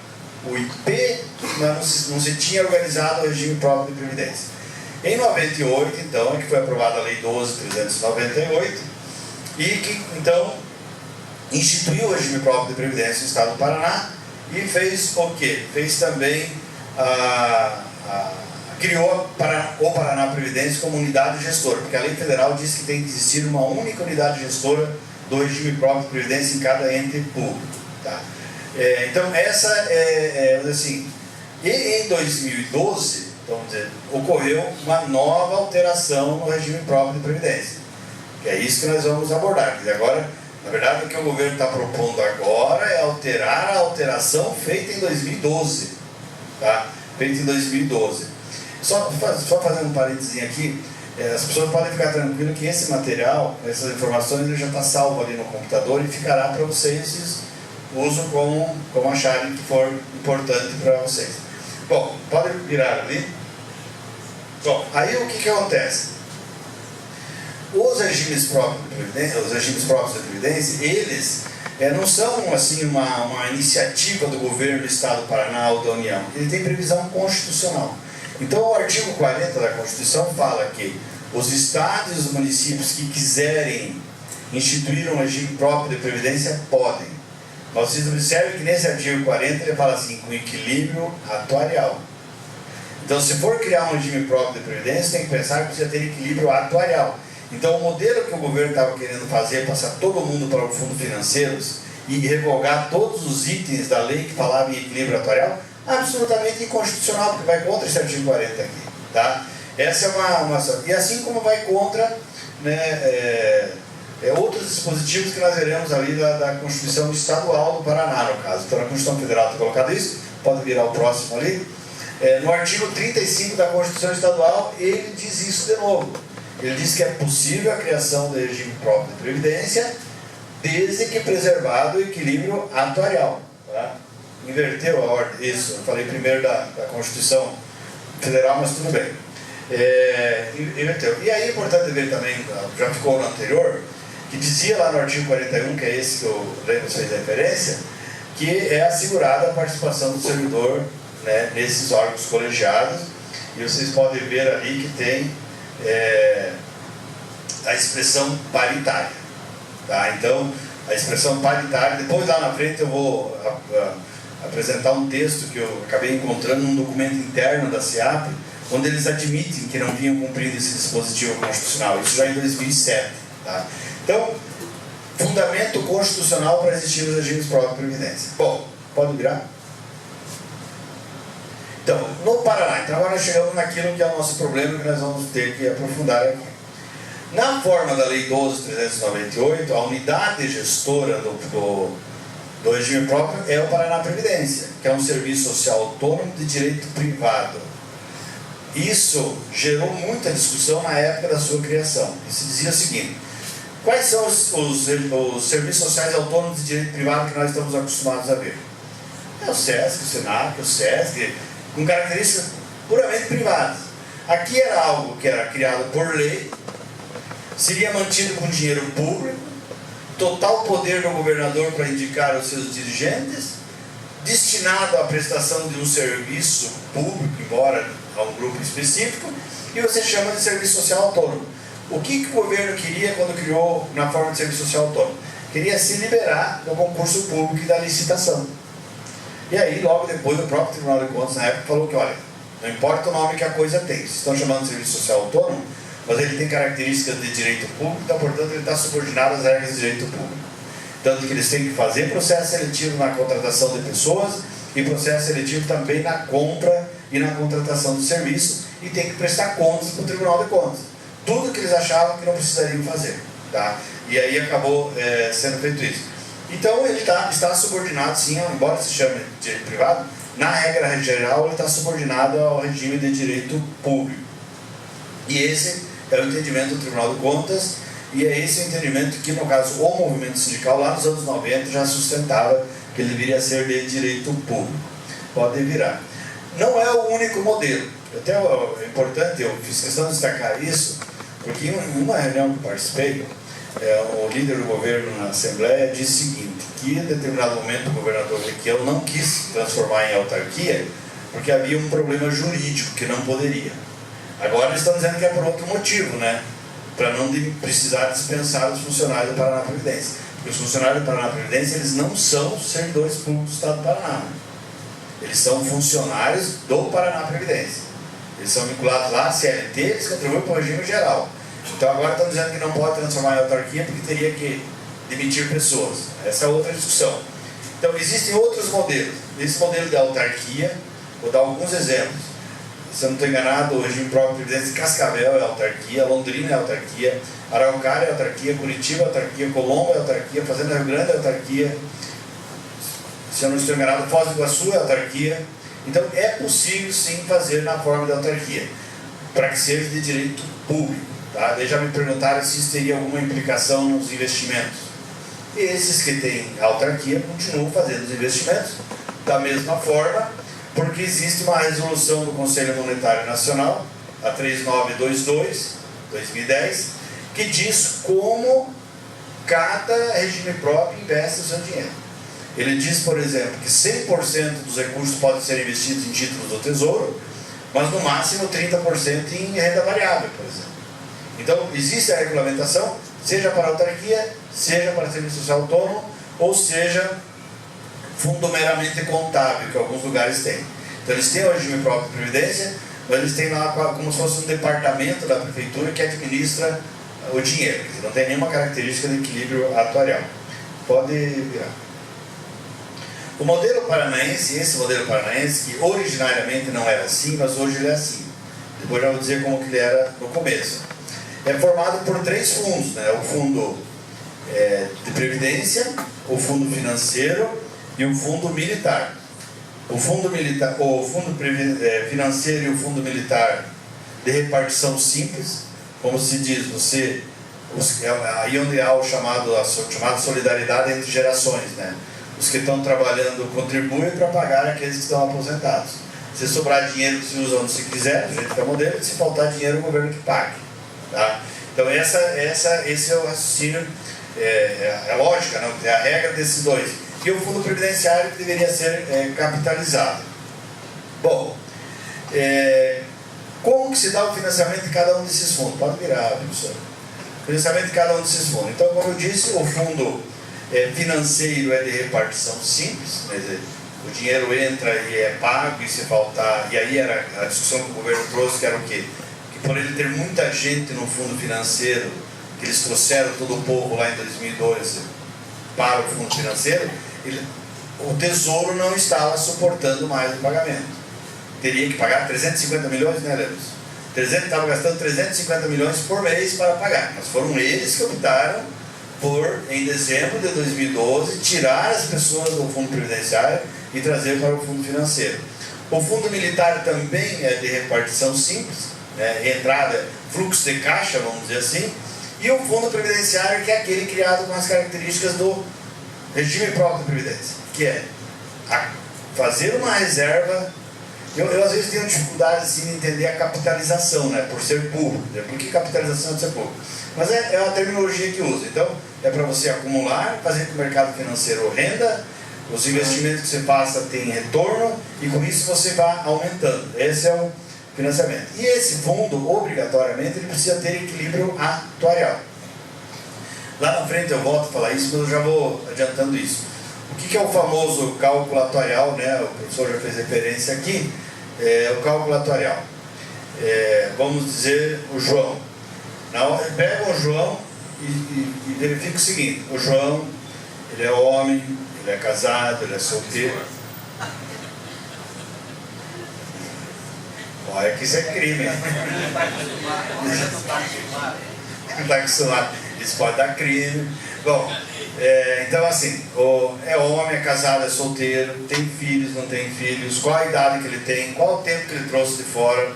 o IP, mas não se tinha organizado o regime próprio de previdência. Em 98, então, é que foi aprovada a Lei 12.398 e que, então, instituiu o regime próprio de previdência no Estado do Paraná e fez o quê? Fez também criou o Paraná Previdência como unidade gestora, porque a lei federal diz que tem que existir uma única unidade gestora do regime próprio de previdência em cada ente público. Tá? Então, essa assim. E em 2012, vamos dizer, ocorreu uma nova alteração no regime próprio de previdência, que é isso que nós vamos abordar. Quer dizer, agora, na verdade, o que o governo está propondo agora é alterar a alteração feita em 2012. Tá? Feita em 2012. Só fazendo um parênteses aqui, as pessoas podem ficar tranquilas que esse material, essas informações, ele já está salvo ali no computador e ficará para vocês, usam como acharem que for importante para vocês. Bom, pode virar ali. Bom, aí o que acontece? Os regimes próprios de previdência, eles não são assim uma iniciativa do governo do Estado do Paraná ou da União. Ele tem previsão constitucional. Então, o artigo 40 da Constituição fala que os estados e os municípios que quiserem instituir um regime próprio de previdência podem. Mas vocês observem que nesse artigo 40 ele fala assim, com equilíbrio atuarial. Então, se for criar um regime próprio de previdência, tem que pensar que precisa ter equilíbrio atuarial. Então, o modelo que o governo estava querendo fazer, passar todo mundo para o fundo financeiros e revogar todos os itens da lei que falavam em equilíbrio atuarial, absolutamente inconstitucional, porque vai contra esse artigo 40 aqui, tá? Essa é uma e assim como vai contra, né, outros dispositivos que nós veremos ali da Constituição Estadual do Paraná, no caso. Então, na Constituição Federal está colocado isso, pode virar o próximo ali. No artigo 35 da Constituição Estadual, ele diz isso de novo. Ele diz que é possível a criação do regime próprio de previdência, desde que preservado o equilíbrio atuarial, tá? Inverteu a ordem, isso, eu falei primeiro da Constituição Federal, mas tudo bem. Inverteu. E aí é importante ver também, já ficou no anterior, que dizia lá no artigo 41, que é esse que o Lemos fez referência, que é assegurada a participação do servidor, né, nesses órgãos colegiados, e vocês podem ver ali que tem a expressão paritária. Tá? Então, a expressão paritária, depois lá na frente eu vou apresentar um texto que eu acabei encontrando num documento interno da SEAP, onde eles admitem que não vinham cumprindo esse dispositivo constitucional, isso já em 2007. Tá? Então, fundamento constitucional para existir os regimes próprios de previdência. Bom, pode virar? Então, no Paraná, então agora nós chegamos naquilo que é o nosso problema, que nós vamos ter que aprofundar aqui. Na forma da Lei 12.398, a unidade gestora do regime próprio é o Paraná Previdência, que é um serviço social autônomo de direito privado. Isso gerou muita discussão na época da sua criação. E se dizia o seguinte: quais são os serviços sociais autônomos de direito privado que nós estamos acostumados a ver? É o SESC, o SENAC, o SESC, com características puramente privadas. Aqui era algo que era criado por lei, seria mantido com dinheiro público, total poder do governador para indicar os seus dirigentes, destinado à prestação de um serviço público, embora a um grupo específico, e você chama de serviço social autônomo. O que o governo queria quando criou na forma de serviço social autônomo? Queria se liberar do concurso público e da licitação. E aí, logo depois, o próprio Tribunal de Contas, na época, falou que, olha, não importa o nome que a coisa tem, vocês estão chamando de serviço social autônomo, mas ele tem características de direito público, então, portanto, ele está subordinado às regras de direito público. Tanto que eles têm que fazer processo seletivo na contratação de pessoas e processo seletivo também na compra e na contratação de serviço, e tem que prestar contas para o Tribunal de Contas. Tudo que eles achavam que não precisariam fazer. Tá? E aí acabou sendo feito isso. Então ele está subordinado, sim, embora se chame de direito privado, na regra geral ele está subordinado ao regime de direito público. E esse é o entendimento do Tribunal de Contas, e é esse o entendimento que, no caso, o movimento sindical, lá nos anos 90, já sustentava que ele deveria ser de direito público. Pode virar. Não é o único modelo. Até é importante, eu fiz questão de destacar isso, porque em uma reunião que participei, o líder do governo na Assembleia disse o seguinte, que em determinado momento o governador Requião não quis transformar em autarquia, porque havia um problema jurídico que não poderia. Agora eles estão dizendo que é por outro motivo, né? Para não precisar dispensar os funcionários do Paraná Previdência. Porque os funcionários do Paraná Previdência, eles não são servidores públicos do Estado do Paraná. Eles são funcionários do Paraná Previdência. Eles são vinculados lá à CLT, eles contribuem para o regime geral. Então agora estão dizendo que não pode transformar em autarquia porque teria que demitir pessoas. Essa é outra discussão. Então existem outros modelos. Esse modelo de autarquia, vou dar alguns exemplos. Se eu não estou enganado, o regime próprio de previdência de Cascavel é autarquia, Londrina é autarquia, Araucária é autarquia, Curitiba é autarquia, Colombo é autarquia, Fazenda Rio Grande é autarquia, se eu não estou enganado, Foz do Iguaçu é autarquia. Então é possível sim fazer na forma de autarquia, para que seja de direito público. Tá? Daí já me perguntaram se isso teria alguma implicação nos investimentos. E esses que têm autarquia continuam fazendo os investimentos da mesma forma, porque existe uma resolução do Conselho Monetário Nacional, a 3922, 2010, que diz como cada regime próprio investe o seu dinheiro. Ele diz, por exemplo, que 100% dos recursos podem ser investidos em títulos do Tesouro, mas no máximo 30% em renda variável, por exemplo. Então, existe a regulamentação, seja para autarquia, seja para serviço social autônomo, ou seja, fundo meramente contábil, que alguns lugares têm. Então eles têm o regime próprio de previdência, mas eles têm lá como se fosse um departamento da prefeitura que administra o dinheiro, quer dizer, não tem nenhuma característica de equilíbrio atuarial. Pode virar. O modelo paranaense, esse modelo paranaense, que originariamente não era assim, mas hoje ele é assim. Depois eu vou dizer como que ele era no começo. É formado por 3 fundos, né? O fundo de previdência, o fundo financeiro e o fundo militar. O fundo militar, o fundo financeiro e o fundo militar de repartição simples, como se diz, aí onde há a chamada solidariedade entre gerações, né? Os que estão trabalhando contribuem para pagar aqueles que estão aposentados. Se sobrar dinheiro, se usa onde se quiser, do jeito que é o modelo, se faltar dinheiro, o governo que pague. Tá? Então esse é o raciocínio, é lógica, não? É a regra desses dois. E o fundo previdenciário que deveria ser capitalizado. Bom, como que se dá o financiamento de cada um desses fundos? Pode virar, professor. O financiamento de cada um desses fundos. Então, como eu disse, o fundo financeiro é de repartição simples, quer dizer, o dinheiro entra e é pago, e se faltar... E aí era a discussão que o governo trouxe, que era o quê? Que por ele ter muita gente no fundo financeiro, que eles trouxeram todo o povo lá em 2012 para o fundo financeiro, o Tesouro não estava suportando mais o pagamento. Teria que pagar 350 milhões, né, Lemos? Estava gastando 350 milhões por mês para pagar. Mas foram eles que optaram por, em dezembro de 2012, tirar as pessoas do fundo previdenciário e trazer para o fundo financeiro. O fundo militar também é de repartição simples, né, entrada, fluxo de caixa, vamos dizer assim, e o fundo previdenciário, que é aquele criado com as características do regime próprio de previdência, que é fazer uma reserva. Eu às vezes tenho dificuldade assim, de entender a capitalização, né, por ser público. Por que capitalização é de ser público? Mas é a terminologia que usa. Então, é para você acumular, fazer com que o mercado financeiro renda, os investimentos que você faça têm retorno, e com isso você vai aumentando. Esse é o financiamento. E esse fundo, obrigatoriamente, ele precisa ter equilíbrio atuarial. Lá na frente eu volto a falar isso, mas eu já vou adiantando isso. O que é o famoso cálculo atuarial, né? O professor já fez referência aqui. O cálculo atuarial. Vamos dizer o João. Pega o João e verifica o seguinte: o João, ele é homem, ele é casado, ele é solteiro. Olha que isso é crime. Não está acostumado. Isso pode dar crime. Bom, então assim, é homem, é casado, é solteiro, tem filhos, não tem filhos, qual a idade que ele tem, qual o tempo que ele trouxe de fora,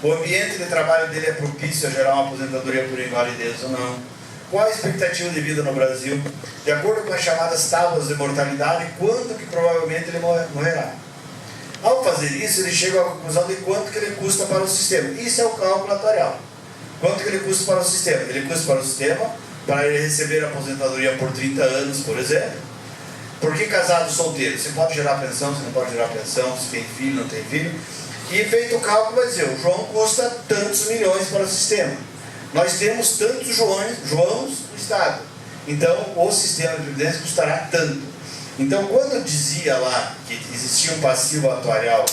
o ambiente de trabalho dele é propício a gerar uma aposentadoria por invalidez ou não, qual a expectativa de vida no Brasil, de acordo com as chamadas tábuas de mortalidade, quando que provavelmente ele morrerá. Ao fazer isso, ele chega à conclusão de quanto que ele custa para o sistema. Isso é o cálculo atuarial. Quanto que ele custa para o sistema? Ele custa para o sistema para ele receber a aposentadoria por 30 anos, por exemplo. Por que casado solteiro? Você pode gerar pensão, você não pode gerar pensão, se tem filho, não tem filho. E feito o cálculo, vai dizer, o João custa tantos milhões para o sistema. Nós temos tantos Joãos no Estado. Então, o sistema de previdência custará tanto. Então, quando eu dizia lá que existia um passivo atuarial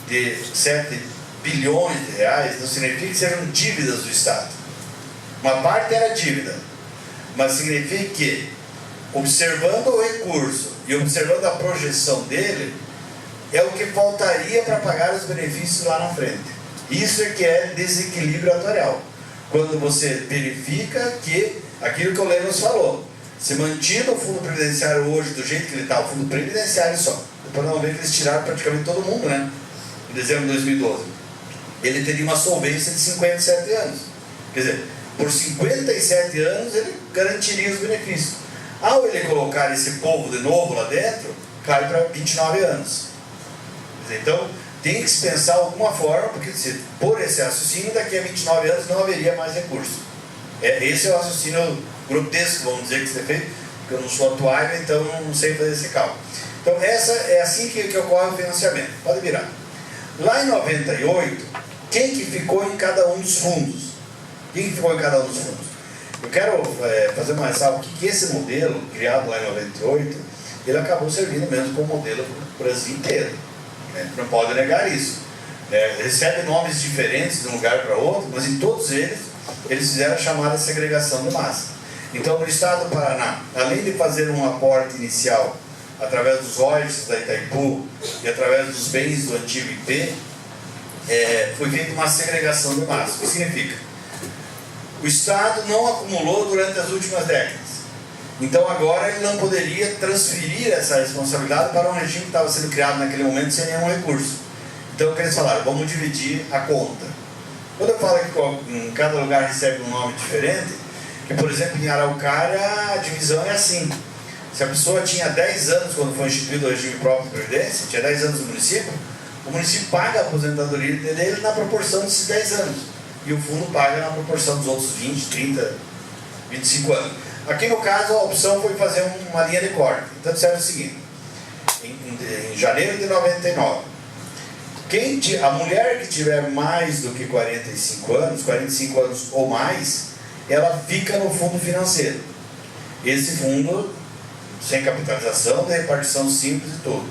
de 7 bilhões de reais, não significa que sejam dívidas do Estado. Uma parte era dívida, mas significa que, observando o recurso e observando a projeção dele, é o que faltaria para pagar os benefícios lá na frente. Isso é que é desequilíbrio atuarial. Quando você verifica que aquilo que o Lemos falou, se mantido o fundo previdenciário hoje do jeito que ele está, o fundo previdenciário só, depois não ver que eles tiraram praticamente todo mundo, né? Em dezembro de 2012. Ele teria uma solvência de 57 anos. Quer dizer, por 57 anos ele garantiria os benefícios. Ao ele colocar esse povo de novo lá dentro, cai para 29 anos. Quer dizer, então, tem que se pensar alguma forma, porque se por esse raciocínio, daqui a 29 anos não haveria mais recurso. Esse é o raciocínio grotesco, vamos dizer, que você fez, porque eu não sou atuário, então não sei fazer esse cálculo. Então, é assim que ocorre o financiamento. Pode virar. Lá em 98, quem que ficou em cada um dos fundos? Quem que ficou em cada um dos fundos? Eu quero fazer uma ressalva que esse modelo, criado lá em 98, ele acabou servindo mesmo como modelo para o Brasil inteiro. Não pode negar isso. Recebe nomes diferentes de um lugar para outro, mas em todos eles fizeram a chamada segregação de massa. Então, no estado do Paraná, além de fazer um aporte inicial através dos royalties da Itaipu e através dos bens do antigo IP, foi feita uma segregação de massa. O que significa? O Estado não acumulou durante as últimas décadas. Então agora ele não poderia transferir essa responsabilidade para um regime que estava sendo criado naquele momento sem nenhum recurso. Então o que eles falaram? Vamos dividir a conta. Quando eu falo que em cada lugar recebe um nome diferente, que por exemplo em Araucária a divisão é assim. Se a pessoa tinha 10 anos quando foi instituído o regime próprio de previdência, tinha 10 anos no município, o município paga a aposentadoria dele na proporção desses 10 anos. E o fundo paga na proporção dos outros 20, 30, 25 anos. Aqui no caso a opção foi fazer uma linha de corte. Então disseram o seguinte, em janeiro de 99, a mulher que tiver mais do que 45 anos ou mais, ela fica no fundo financeiro. Esse fundo, sem capitalização, de repartição simples e tudo.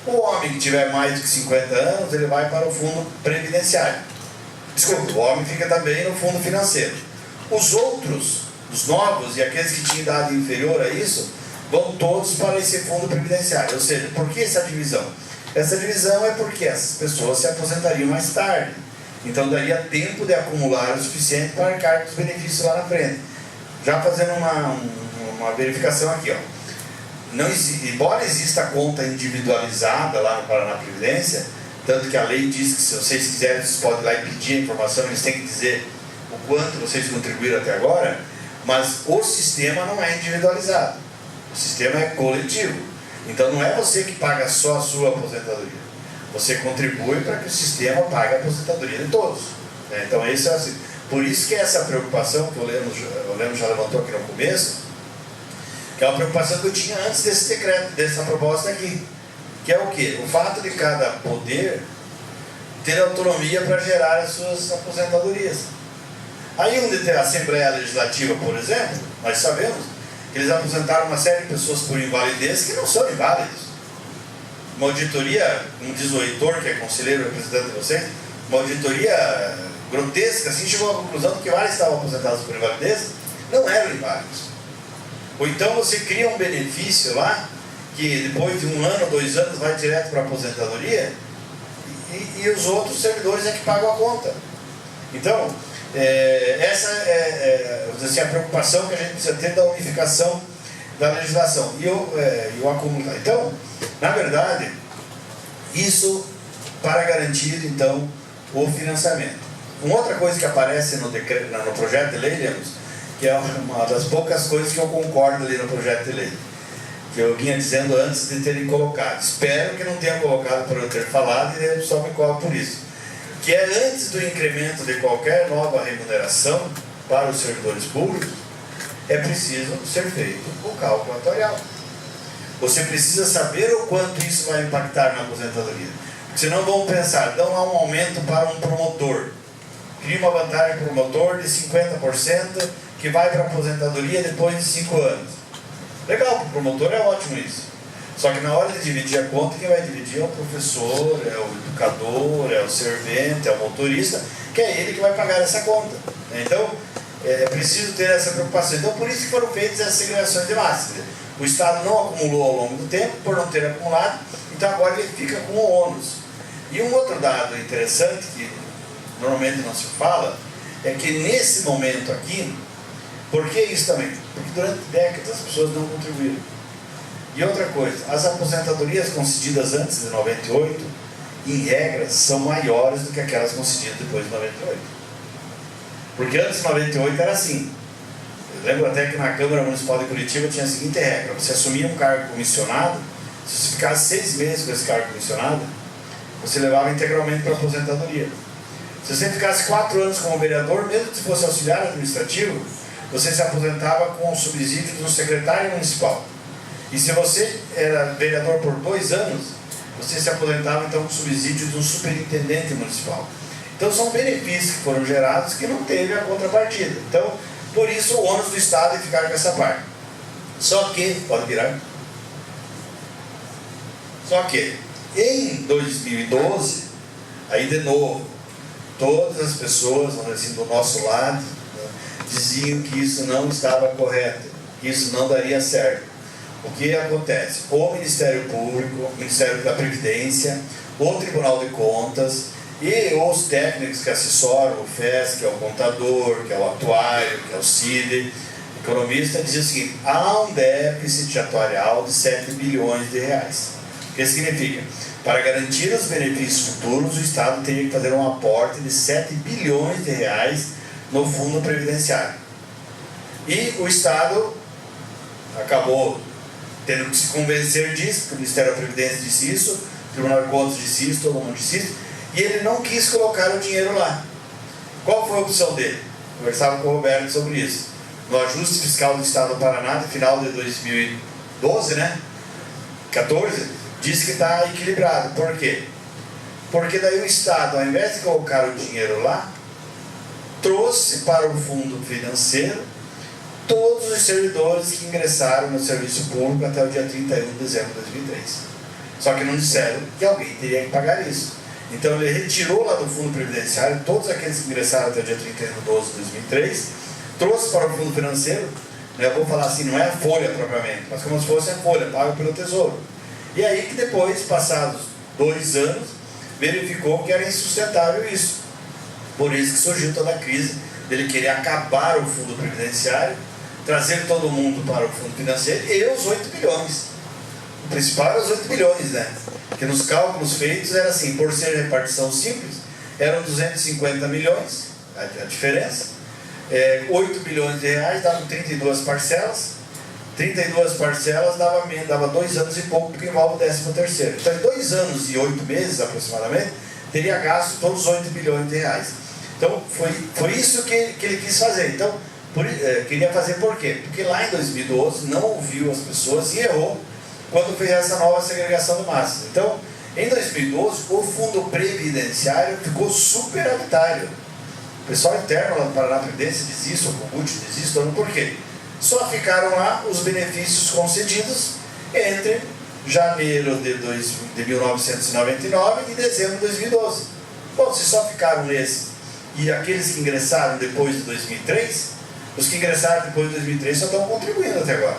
O homem que tiver mais do que 50 anos, ele vai para o fundo previdenciário. Desculpa, o homem fica também no fundo financeiro. Os outros, os novos e aqueles que tinham idade inferior a isso, vão todos para esse fundo previdenciário. Ou seja, por que essa divisão? Essa divisão é porque essas pessoas se aposentariam mais tarde. Então daria tempo de acumular o suficiente para arcar com os benefícios lá na frente. Já fazendo uma verificação aqui, ó. Embora exista a conta individualizada lá no Paraná Previdência, tanto que a lei diz que se vocês quiserem, vocês podem ir lá e pedir a informação, eles têm que dizer o quanto vocês contribuíram até agora, mas o sistema não é individualizado, o sistema é coletivo. Então não é você que paga só a sua aposentadoria, você contribui para que o sistema pague a aposentadoria de todos. Então esse é assim. Por isso que essa preocupação que o Lemos já levantou aqui no começo, que é uma preocupação que eu tinha antes desse decreto, dessa proposta aqui, que é o quê? O fato de cada poder ter autonomia para gerar as suas aposentadorias. Aí onde tem a Assembleia Legislativa, por exemplo, nós sabemos que eles aposentaram uma série de pessoas por invalidez que não são inválidos. Uma auditoria, como diz o Heitor, que é conselheiro representante de vocês, uma auditoria grotesca, assim, chegou à conclusão de que vários estavam aposentados por invalidez, não eram inválidos. Ou então você cria um benefício lá, que depois de 1 ano, 2 anos vai direto para a aposentadoria, e os outros servidores é que pagam a conta. Então, essa vamos dizer assim, a preocupação que a gente precisa ter da unificação da legislação e o acumular. Então, na verdade, isso para garantir, então, o financiamento. Uma outra coisa que aparece no projeto de lei, Lemos, que é uma das poucas coisas que eu concordo ali no projeto de lei, que eu vinha dizendo antes de terem colocado. Espero que não tenham colocado por eu ter falado e eu só me cobro por isso. Que é antes do incremento de qualquer nova remuneração para os servidores públicos, é preciso ser feito o cálculo atuarial. Você precisa saber o quanto isso vai impactar na aposentadoria. Porque senão vão pensar, dão lá um aumento para um promotor. Cria uma vantagem para o promotor de 50% que vai para a aposentadoria depois de 5 anos. Legal, para o promotor é ótimo isso. Só que na hora de dividir a conta, quem vai dividir é o professor, é o educador, é o servente, é o motorista, que é ele que vai pagar essa conta. Então, é preciso ter essa preocupação. Então, por isso que foram feitas essas segregações de massa. O Estado não acumulou ao longo do tempo, por não ter acumulado, então agora ele fica com o ônus. E um outro dado interessante, que normalmente não se fala, é que nesse momento aqui, por que isso também? Porque durante décadas as pessoas não contribuíram. E outra coisa, as aposentadorias concedidas antes de 98, em regra, são maiores do que aquelas concedidas depois de 98. Porque antes de 98 era assim. Eu lembro até que na Câmara Municipal de Curitiba tinha a seguinte regra: você assumia um cargo comissionado, se você ficasse 6 meses com esse cargo comissionado, você levava integralmente para a aposentadoria. Se você ficasse 4 anos como vereador, mesmo que fosse auxiliar administrativo, você se aposentava com o subsídio de um secretário municipal. E se você era vereador por 2 anos, você se aposentava então com o subsídio de um superintendente municipal. Então são benefícios que foram gerados que não teve a contrapartida. Então, por isso o ônus do Estado é ficar com essa parte. Só que, pode virar? Só que, em 2012, aí de novo, todas as pessoas, vamos dizer assim, do nosso lado, né, diziam que isso não estava correto, que isso não daria certo. O que acontece? O Ministério Público, o Ministério da Previdência, o Tribunal de Contas e os técnicos que assessoram o FES, que é o contador, que é o atuário, que é o CID, economista, dizem o seguinte: há um déficit atuarial de 7 bilhões de reais. O que significa? Para garantir os benefícios futuros, o Estado teria que fazer um aporte de 7 bilhões de reais no fundo previdenciário. E o Estado acabou tendo que se convencer disso, porque o Ministério da Previdência disse isso, o Tribunal de Contas disse isso, todo mundo disse isso, e ele não quis colocar o dinheiro lá. Qual foi a opção dele? Conversava com o Roberto sobre isso. No ajuste fiscal do Estado do Paraná, no final de 2012, né? 14, disse que está equilibrado. Por quê? Porque daí o Estado, ao invés de colocar o dinheiro lá, trouxe para o fundo financeiro todos os servidores que ingressaram no serviço público até o dia 31 de dezembro de 2003. Só que não disseram que alguém teria que pagar isso. Então ele retirou lá do fundo previdenciário todos aqueles que ingressaram até o dia 31 de 12 de 2003, trouxe para o fundo financeiro, né, eu vou falar assim, não é a folha propriamente, mas como se fosse a folha, paga pelo Tesouro. E aí que depois, passados 2 anos, verificou que era insustentável isso. Por isso que surgiu toda a crise dele querer acabar o fundo previdenciário, trazer todo mundo para o fundo financeiro e os 8 bilhões. O principal era os 8 bilhões, né? Porque nos cálculos feitos era assim, por ser repartição simples, eram 250 milhões, a diferença. 8 bilhões de reais davam 32 parcelas. 32 parcelas dava 2 anos e pouco, porque envolve o 13º. Então, em 2 anos e 8 meses aproximadamente, teria gasto todos os 8 bilhões de reais. Então, foi isso que ele quis fazer. Então, queria fazer por quê? Porque lá em 2012 não ouviu as pessoas e errou quando fez essa nova segregação de massas. Então, em 2012, o fundo previdenciário ficou superavitário. O pessoal interno lá do Paraná Previdência diz isso, o Comute diz isso, por quê? Só ficaram lá os benefícios concedidos entre janeiro de 1999 e dezembro de 2012. Bom, se só ficaram nesses, e aqueles que ingressaram depois de 2003, os que ingressaram depois de 2003 só estão contribuindo até agora.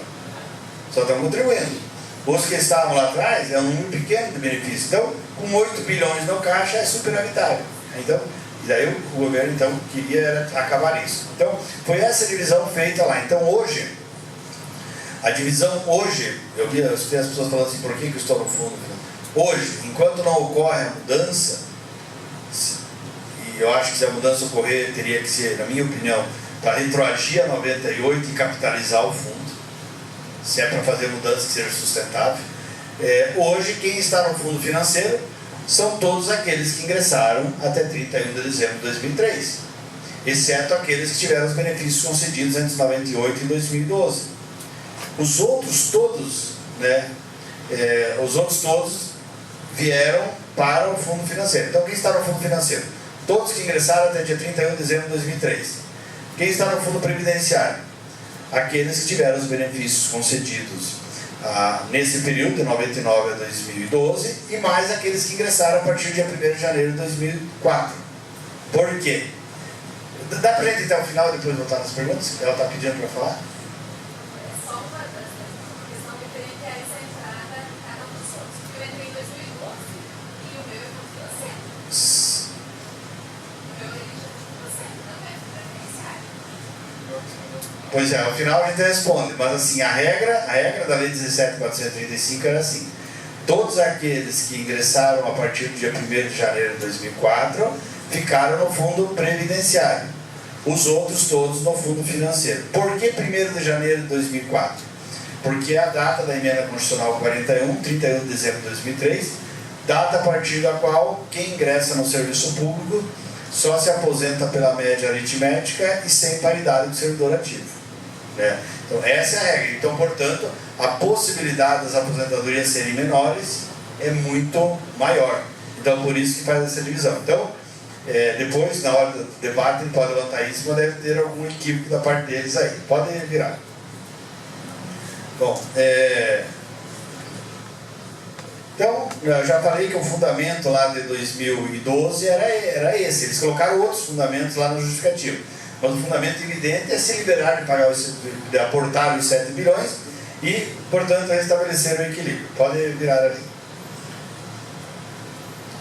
Só estão contribuindo. Os que estavam lá atrás é um número pequeno de benefício. Então, com 8 bilhões no caixa é superavitário. Então, e daí o governo então queria acabar isso. Então, foi essa divisão feita lá. Então, hoje, a divisão hoje, eu vi as pessoas falando assim, por que eu estou no fundo? Hoje, enquanto não ocorre a mudança, e eu acho que se a mudança ocorrer, teria que ser, na minha opinião, para retroagir a 98 e capitalizar o fundo, se é para fazer mudança que seja sustentável. Hoje, quem está no fundo financeiro são todos aqueles que ingressaram até 31 de dezembro de 2003, exceto aqueles que tiveram os benefícios concedidos entre 98 e 2012. Os outros todos, né, vieram para o fundo financeiro. Então, quem está no fundo financeiro? Todos que ingressaram até dia 31 de dezembro de 2003. Quem está no fundo previdenciário? Aqueles que tiveram os benefícios concedidos nesse período, de 99 a 2012, e mais aqueles que ingressaram a partir do dia 1º de janeiro de 2004. Por quê? Dá para a gente ir até o final e depois voltar nas perguntas? Ela está pedindo para falar? Só uma questão referente a essa entrada em cada um dos outros. Eu entrei em 2012 e o meu é muito financeiro. O meu é muito financeiro, não é previdenciário. Pois é, ao final a gente responde, mas assim, a regra da Lei 17.435 era assim: todos aqueles que ingressaram a partir do dia 1º de janeiro de 2004 ficaram no fundo previdenciário, os outros todos no fundo financeiro. Por que 1º de janeiro de 2004? Porque é a data da emenda constitucional 41, 31 de dezembro de 2003, data a partir da qual quem ingressa no serviço público só se aposenta pela média aritmética e sem paridade com o servidor ativo, né? Então essa é a regra. Então, portanto, a possibilidade das aposentadorias serem menores é muito maior. Então, por isso que faz essa divisão. Então, depois, na hora do debate, ele pode levantar isso, mas deve ter algum equívoco da parte deles aí. Pode virar. Bom, então, eu já falei que o fundamento lá de 2012 era esse. Eles colocaram outros fundamentos lá no justificativo. Mas o fundamento evidente é se liberar de pagar de aportar os 7 bilhões e, portanto, restabelecer o equilíbrio. Pode virar ali.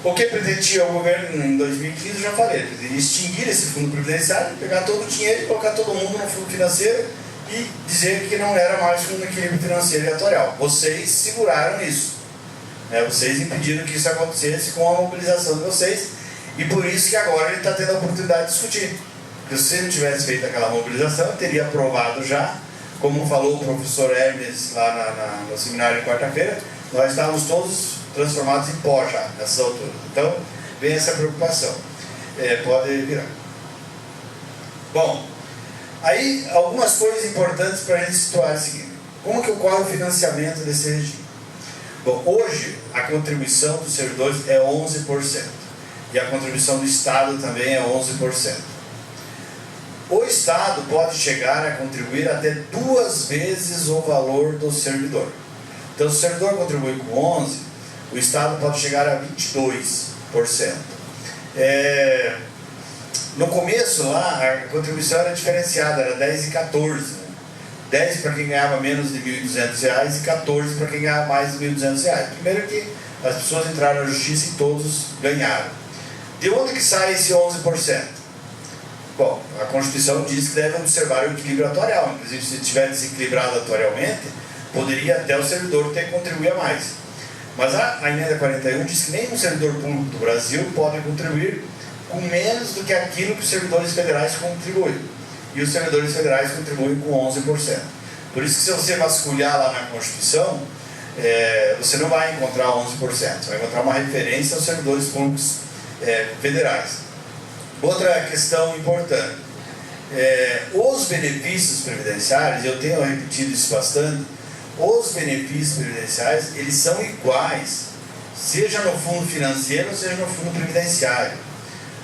O que pretendia o governo em 2015, eu já falei, de extinguir esse fundo previdenciário, pegar todo o dinheiro e colocar todo mundo no fundo financeiro e dizer que não era mais um equilíbrio financeiro e atuarial. Vocês seguraram isso. Vocês impediram que isso acontecesse com a mobilização de vocês, e por isso que agora ele está tendo a oportunidade de discutir. Porque se você não tivesse feito aquela mobilização, eu teria aprovado já, como falou o professor Hermes lá no seminário de quarta-feira, nós estávamos todos transformados em pó já, nessas alturas. Então, vem essa preocupação. Pode virar. Bom, aí algumas coisas importantes para a gente situar o seguinte: como que ocorre o financiamento desse regime? Bom, hoje a contribuição dos servidores é 11%, e a contribuição do Estado também é 11%. O Estado pode chegar a contribuir até 2 vezes o valor do servidor. Então, se o servidor contribui com 11%, o Estado pode chegar a 22%. No começo lá, a contribuição era diferenciada, era 10 e 14%. 10 para quem ganhava menos de R$ 1.200 e 14 para quem ganhava mais de R$ 1.200. Primeiro que as pessoas entraram na justiça e todos ganharam. De onde que sai esse 11%? Bom, a Constituição diz que deve observar o equilíbrio atuarial. Inclusive, se estiver desequilibrado atuarialmente, poderia até o servidor ter que contribuir a mais. Mas a emenda 41 diz que nenhum servidor público do Brasil pode contribuir com menos do que aquilo que os servidores federais contribuem. E os servidores federais contribuem com 11%. Por isso que, se você vasculhar lá na Constituição, você não vai encontrar 11%. Você vai encontrar uma referência aos servidores públicos federais. Outra questão importante: os benefícios previdenciários, eu tenho repetido isso bastante, os benefícios previdenciários, eles são iguais, seja no fundo financeiro, seja no fundo previdenciário.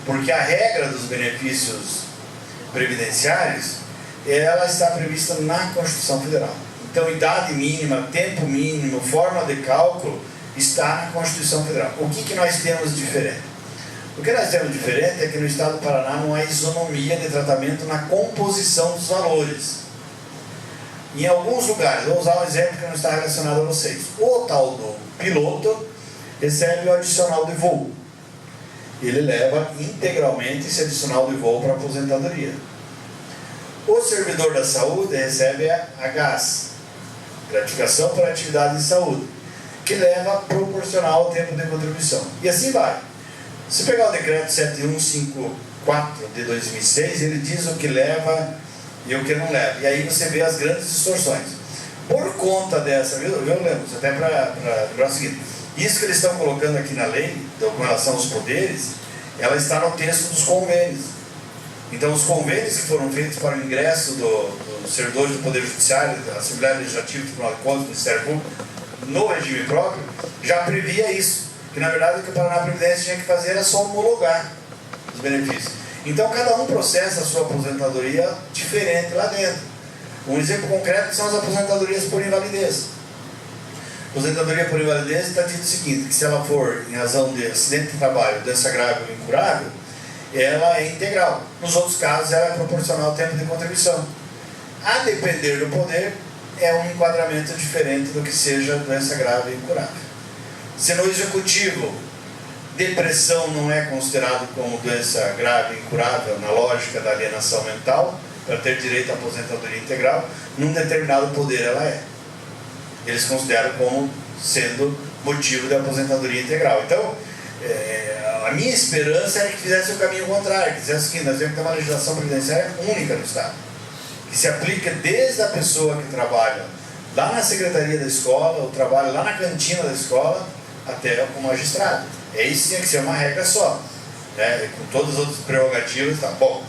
Porque a regra dos benefícios previdenciários, ela está prevista na Constituição Federal. Então, idade mínima, tempo mínimo, forma de cálculo, está na Constituição Federal. O que nós temos de diferente? O que nós temos de diferente é que no estado do Paraná não há isonomia de tratamento na composição dos valores. Em alguns lugares, vou usar um exemplo que não está relacionado a vocês. O tal do piloto recebe o adicional de voo. Ele leva integralmente esse adicional de voo para a aposentadoria. O servidor da saúde recebe a GAS, gratificação por atividade de saúde, que leva proporcional ao tempo de contribuição. E assim vai. Se pegar o decreto 7154 de 2006, ele diz o que leva e o que não leva. E aí você vê as grandes distorções. Por conta dessa, viu, Lemos? Até para lembrar o seguinte, isso que eles estão colocando aqui na lei, com relação aos poderes, ela está no texto dos convênios. Então, os convênios que foram feitos para o ingresso dos servidores do Poder Judiciário, da Assembleia Legislativa, do Tribunal de Contas, do Ministério Público, no regime próprio, já previa isso. Que, na verdade, o que o Paraná Previdência tinha que fazer era só homologar os benefícios. Então, cada um processa a sua aposentadoria diferente lá dentro. Um exemplo concreto são as aposentadorias por invalidez. Aposentadoria por invalidez está dito o seguinte, que se ela for em razão de acidente de trabalho, doença grave ou incurável, ela é integral. Nos outros casos, ela é proporcional ao tempo de contribuição. A depender do poder, é um enquadramento diferente do que seja doença grave e incurável. Se no executivo, depressão não é considerado como doença grave e incurável, na lógica da alienação mental, para ter direito à aposentadoria integral, num determinado poder ela é. Eles consideram como sendo motivo de aposentadoria integral. Então, a minha esperança era que fizesse o caminho contrário, que fizesse que nós temos que ter uma legislação previdenciária única no Estado, que se aplica desde a pessoa que trabalha lá na secretaria da escola, ou trabalha lá na cantina da escola, até o magistrado. Isso tinha que ser uma regra só, né? Com todas as outras prerrogativas, tá bom.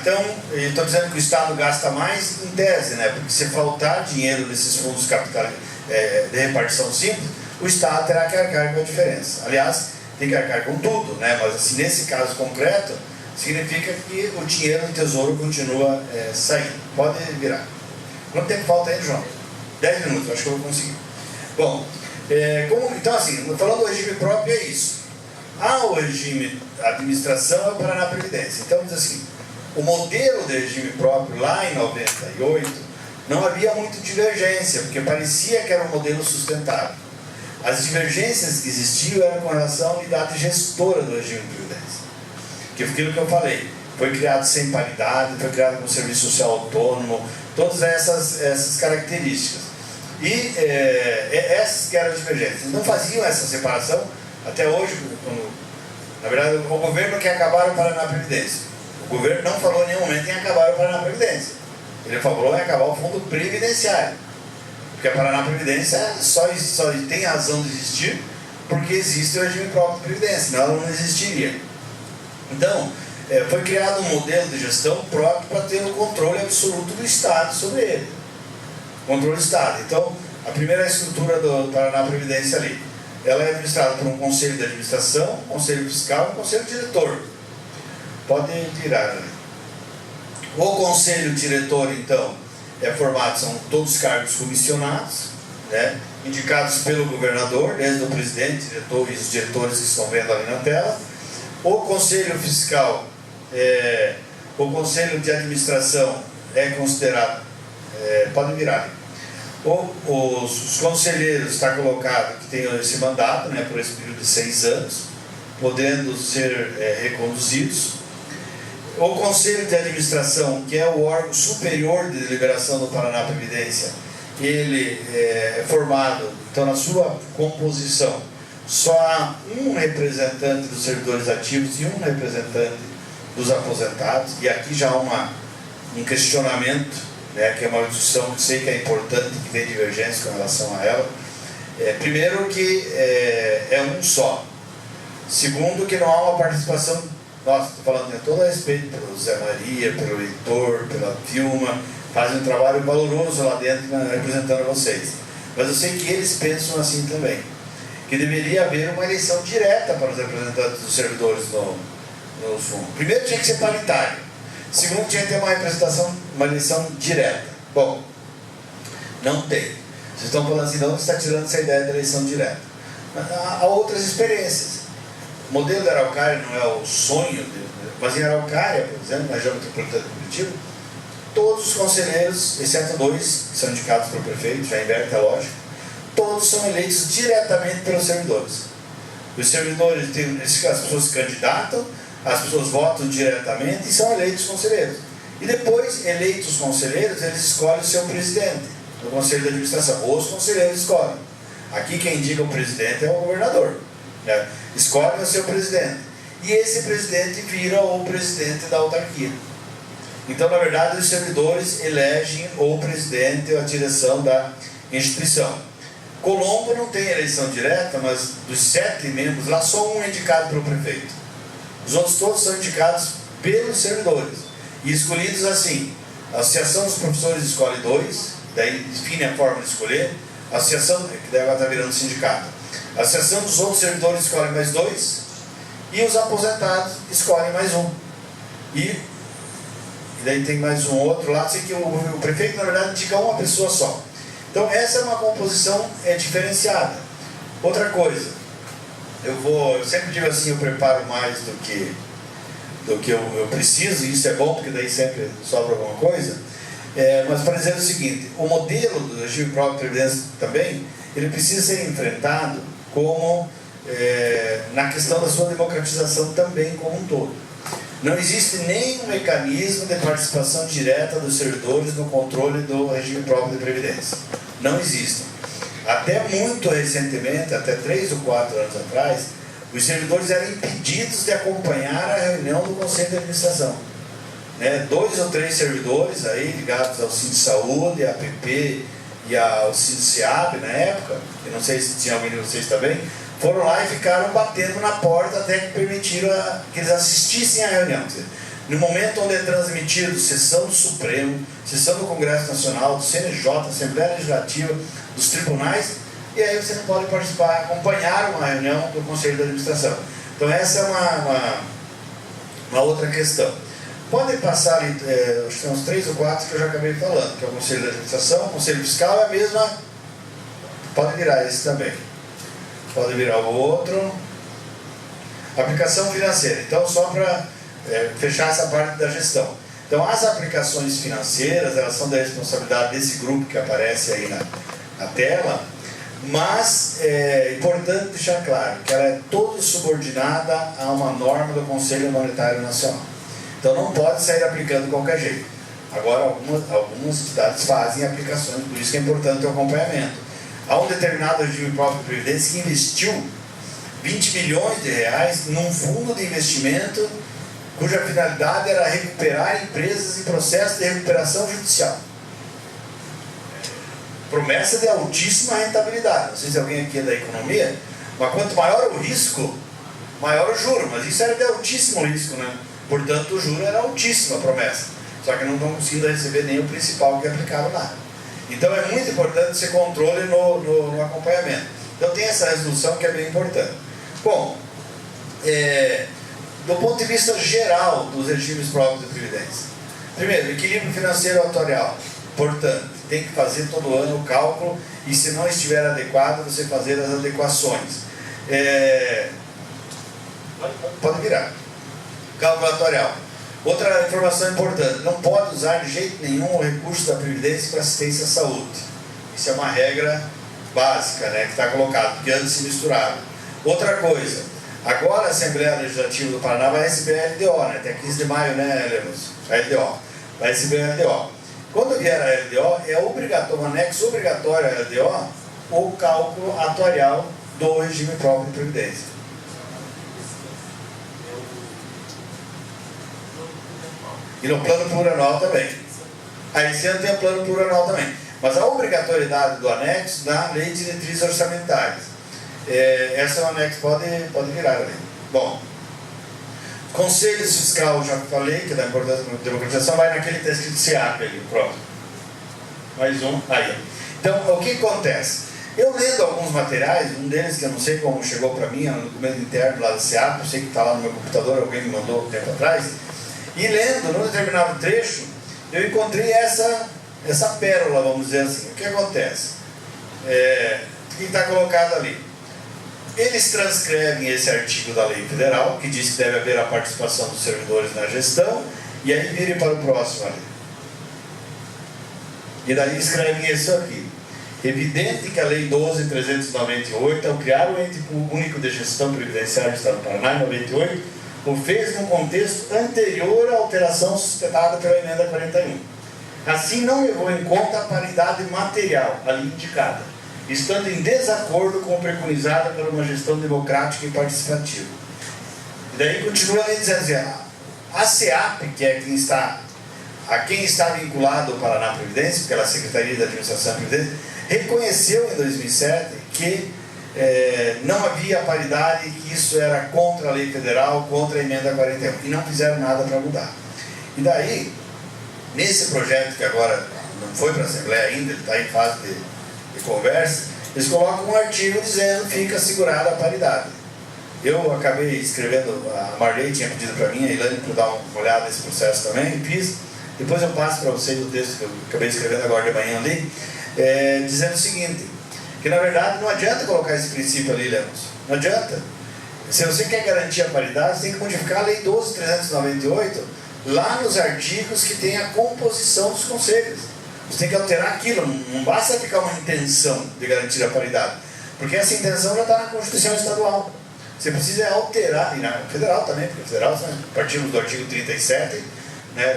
Então, eu estou dizendo que o Estado gasta mais em tese, né? Porque se faltar dinheiro nesses fundos capital, de repartição simples, o Estado terá que arcar com a diferença. Aliás, tem que arcar com tudo, né? Mas assim, nesse caso concreto, significa que o dinheiro do Tesouro continua saindo. Pode virar. Quanto tempo falta aí, João? 10 minutos, acho que eu vou conseguir. Bom, então assim, falando do regime próprio é isso. O regime administração é o Paraná Previdência. Então diz assim, o modelo de regime próprio lá em 98 não havia muita divergência, porque parecia que era um modelo sustentável. As divergências que existiam eram com relação à unidade gestora do regime de previdência, que foi aquilo que eu falei, foi criado sem paridade, foi criado com serviço social autônomo, todas essas características. E essas que eram as divergências. Não faziam essa separação até hoje, na verdade o governo quer acabar o Paraná Previdência. O governo não falou em nenhum momento em acabar o Paraná Previdência. Ele falou em acabar o fundo previdenciário. Porque a Paraná Previdência só tem razão de existir porque existe o regime próprio de previdência, senão ela não existiria. Então, foi criado um modelo de gestão próprio para ter o controle absoluto do Estado sobre ele. Controle do Estado. Então, a primeira estrutura do Paraná Previdência ali, ela é administrada por um conselho de administração, um conselho fiscal e um conselho diretor. Pode tirar. O conselho diretor, então, é formado, são todos cargos comissionados, né, indicados pelo governador, desde o presidente, diretor e os diretores que estão vendo ali na tela. O conselho fiscal, o conselho de administração é considerado, pode virar. Os conselheiros, está colocado que tem esse mandato, né, por esse período de 6 anos, podendo ser reconduzidos. O Conselho de Administração, que é o órgão superior de deliberação do Paraná Previdência, ele é formado, então na sua composição, só há um representante dos servidores ativos e um representante dos aposentados, e aqui já há um questionamento, né, que é uma discussão que sei que é importante, que tem divergência com relação a ela. Primeiro que é um só. Segundo que não há uma participação. Nossa, estou falando de todo a respeito pelo Zé Maria, pelo Heitor, pela Vilma, fazem um trabalho valoroso lá dentro representando vocês. Mas eu sei que eles pensam assim também, que deveria haver uma eleição direta para os representantes dos servidores no fundo. Primeiro tinha que ser paritário. Segundo tinha que ter uma eleição direta. Bom, não tem. Vocês estão falando assim, de onde está tirando essa ideia de eleição direta? Há outras experiências. O modelo da Araucária não é o sonho, mas em Araucária, por exemplo, na região metropolitana de Curitiba, todos os conselheiros, exceto 2, que são indicados pelo prefeito, já inverte a lógica, todos são eleitos diretamente pelos servidores. Os servidores, as pessoas se candidatam, as pessoas votam diretamente e são eleitos conselheiros. E depois, eleitos os conselheiros, eles escolhem o seu presidente do conselho de administração. Os conselheiros escolhem. Aqui quem indica o presidente é o governador, né? Escolhe o seu presidente. E esse presidente vira o presidente da autarquia. Então, na verdade, os servidores elegem o presidente ou a direção da instituição. Colombo não tem eleição direta, mas dos 7 membros, lá só um é indicado pelo prefeito. Os outros todos são indicados pelos servidores. E escolhidos assim: a Associação dos Professores escolhe 2, daí define a forma de escolher. A Associação, que daí agora está virando sindicato. A Associação dos outros servidores escolhe mais 2. E os aposentados escolhem mais 1. E daí tem mais um outro lá, assim que o prefeito, na verdade, indica uma pessoa só. Então, essa é uma composição diferenciada. Outra coisa, eu sempre digo assim, eu preparo mais do que eu preciso, e isso é bom, porque daí sempre sobra alguma coisa. Mas para dizer o seguinte, o modelo do regime próprio de previdência também, ele precisa ser enfrentado como na questão da sua democratização também como um todo. Não existe nenhum mecanismo de participação direta dos servidores no controle do regime próprio de previdência. Não existe. Até muito recentemente, até 3 ou 4 anos atrás, os servidores eram impedidos de acompanhar a reunião do Conselho de Administração. 2 ou 3 servidores aí, ligados ao Cine Saúde, à APP e ao Cine Ciab na época, eu não sei se tinha alguém de vocês também, foram lá e ficaram batendo na porta até que permitiram que eles assistissem à reunião. No momento onde é transmitido sessão do Supremo, sessão do Congresso Nacional, do CNJ, Assembleia Legislativa, dos tribunais, e aí você não pode participar, acompanhar uma reunião do Conselho de Administração. Então essa é uma outra questão. Podem passar, acho que são uns 3 ou 4 que eu já acabei falando, que é o Conselho de Administração, o Conselho Fiscal é a mesma, pode virar esse também. Pode virar o outro. Aplicação financeira. Então, só para fechar essa parte da gestão. Então, as aplicações financeiras, elas são da responsabilidade desse grupo que aparece aí na tela, mas é importante deixar claro que ela é toda subordinada a uma norma do Conselho Monetário Nacional. Então, não pode sair aplicando de qualquer jeito. Agora, algumas entidades fazem aplicações, por isso que é importante o acompanhamento. Há um determinado regime próprio de previdência que investiu 20 milhões de reais num fundo de investimento cuja finalidade era recuperar empresas em processo de recuperação judicial. Promessa de altíssima rentabilidade. Não sei se alguém aqui é da economia, mas quanto maior o risco, maior o juro. Mas isso era de altíssimo risco, né? Portanto, o juro era altíssima a promessa. Só que não estão conseguindo receber nem o principal que aplicava lá. Então é muito importante esse controle no acompanhamento. Então tem essa resolução que é bem importante. Bom, do ponto de vista geral dos regimes próprios de previdência. Primeiro, equilíbrio financeiro atuarial. Portanto, tem que fazer todo ano o cálculo e se não estiver adequado, você fazer as adequações. Pode virar. Cálculo atuarial. Outra informação importante, não pode usar de jeito nenhum o recurso da Previdência para assistência à saúde. Isso é uma regra básica, né, que está colocada, porque antes se misturava. Outra coisa, agora a Assembleia Legislativa do Paraná vai receber a LDO, né, até 15 de maio, né, Lemos? A LDO. Vai receber a LDO. Quando vier a LDO, é obrigatório, um anexo obrigatório à LDO, o cálculo atuarial do regime próprio de Previdência. E no plano plurianual também. Aí esse ano tem o plano plurianual também. Mas a obrigatoriedade do anexo na lei de diretrizes orçamentárias. Essa é o anexo, pode virar ali. Bom, conselhos fiscal, já falei, que é da importância da democratização, vai naquele que está escrito SEAP ali, próximo. Mais um, aí. Então, o que acontece? Eu lendo alguns materiais, um deles que eu não sei como chegou para mim, é um documento interno lá da SEAP, eu sei que está lá no meu computador, alguém me mandou um tempo atrás. E lendo, num determinado trecho, eu encontrei essa pérola, vamos dizer assim. O que acontece? O que está colocado ali? Eles transcrevem esse artigo da lei federal, que diz que deve haver a participação dos servidores na gestão, e aí virem para o próximo ali. E daí escrevem isso aqui. Evidente que a Lei 12.398, ao criar o ente único de gestão previdenciária do Estado do Paraná, em 98, o fez num contexto anterior à alteração sustentada pela emenda 41. Assim, não levou em conta a paridade material ali indicada, estando em desacordo com o preconizado por uma gestão democrática e participativa. E daí continua ali dizendo assim, a SEAP, que é quem está vinculado ao Paraná Previdência, pela Secretaria da Administração e Previdência, reconheceu em 2007 que não havia paridade e que isso era contra a lei federal, contra a emenda 41, e não fizeram nada para mudar. E daí, nesse projeto que agora não foi para a Assembleia ainda, ele está em fase de conversa, eles colocam um artigo dizendo que fica assegurada a paridade. Eu acabei escrevendo, a Marley tinha pedido para mim, a Ilane, para dar uma olhada nesse processo também, fiz. Depois eu passo para vocês o texto que eu acabei escrevendo agora de manhã ali, dizendo o seguinte, que na verdade não adianta colocar esse princípio ali, Lemos, não adianta. Se você quer garantir a paridade, você tem que modificar a Lei 12.398 lá nos artigos que tem a composição dos conselhos. Você tem que alterar aquilo, não basta ficar uma intenção de garantir a paridade, porque essa intenção já está na Constituição Estadual. Você precisa alterar, e na federal também, porque federal, partimos do artigo 37,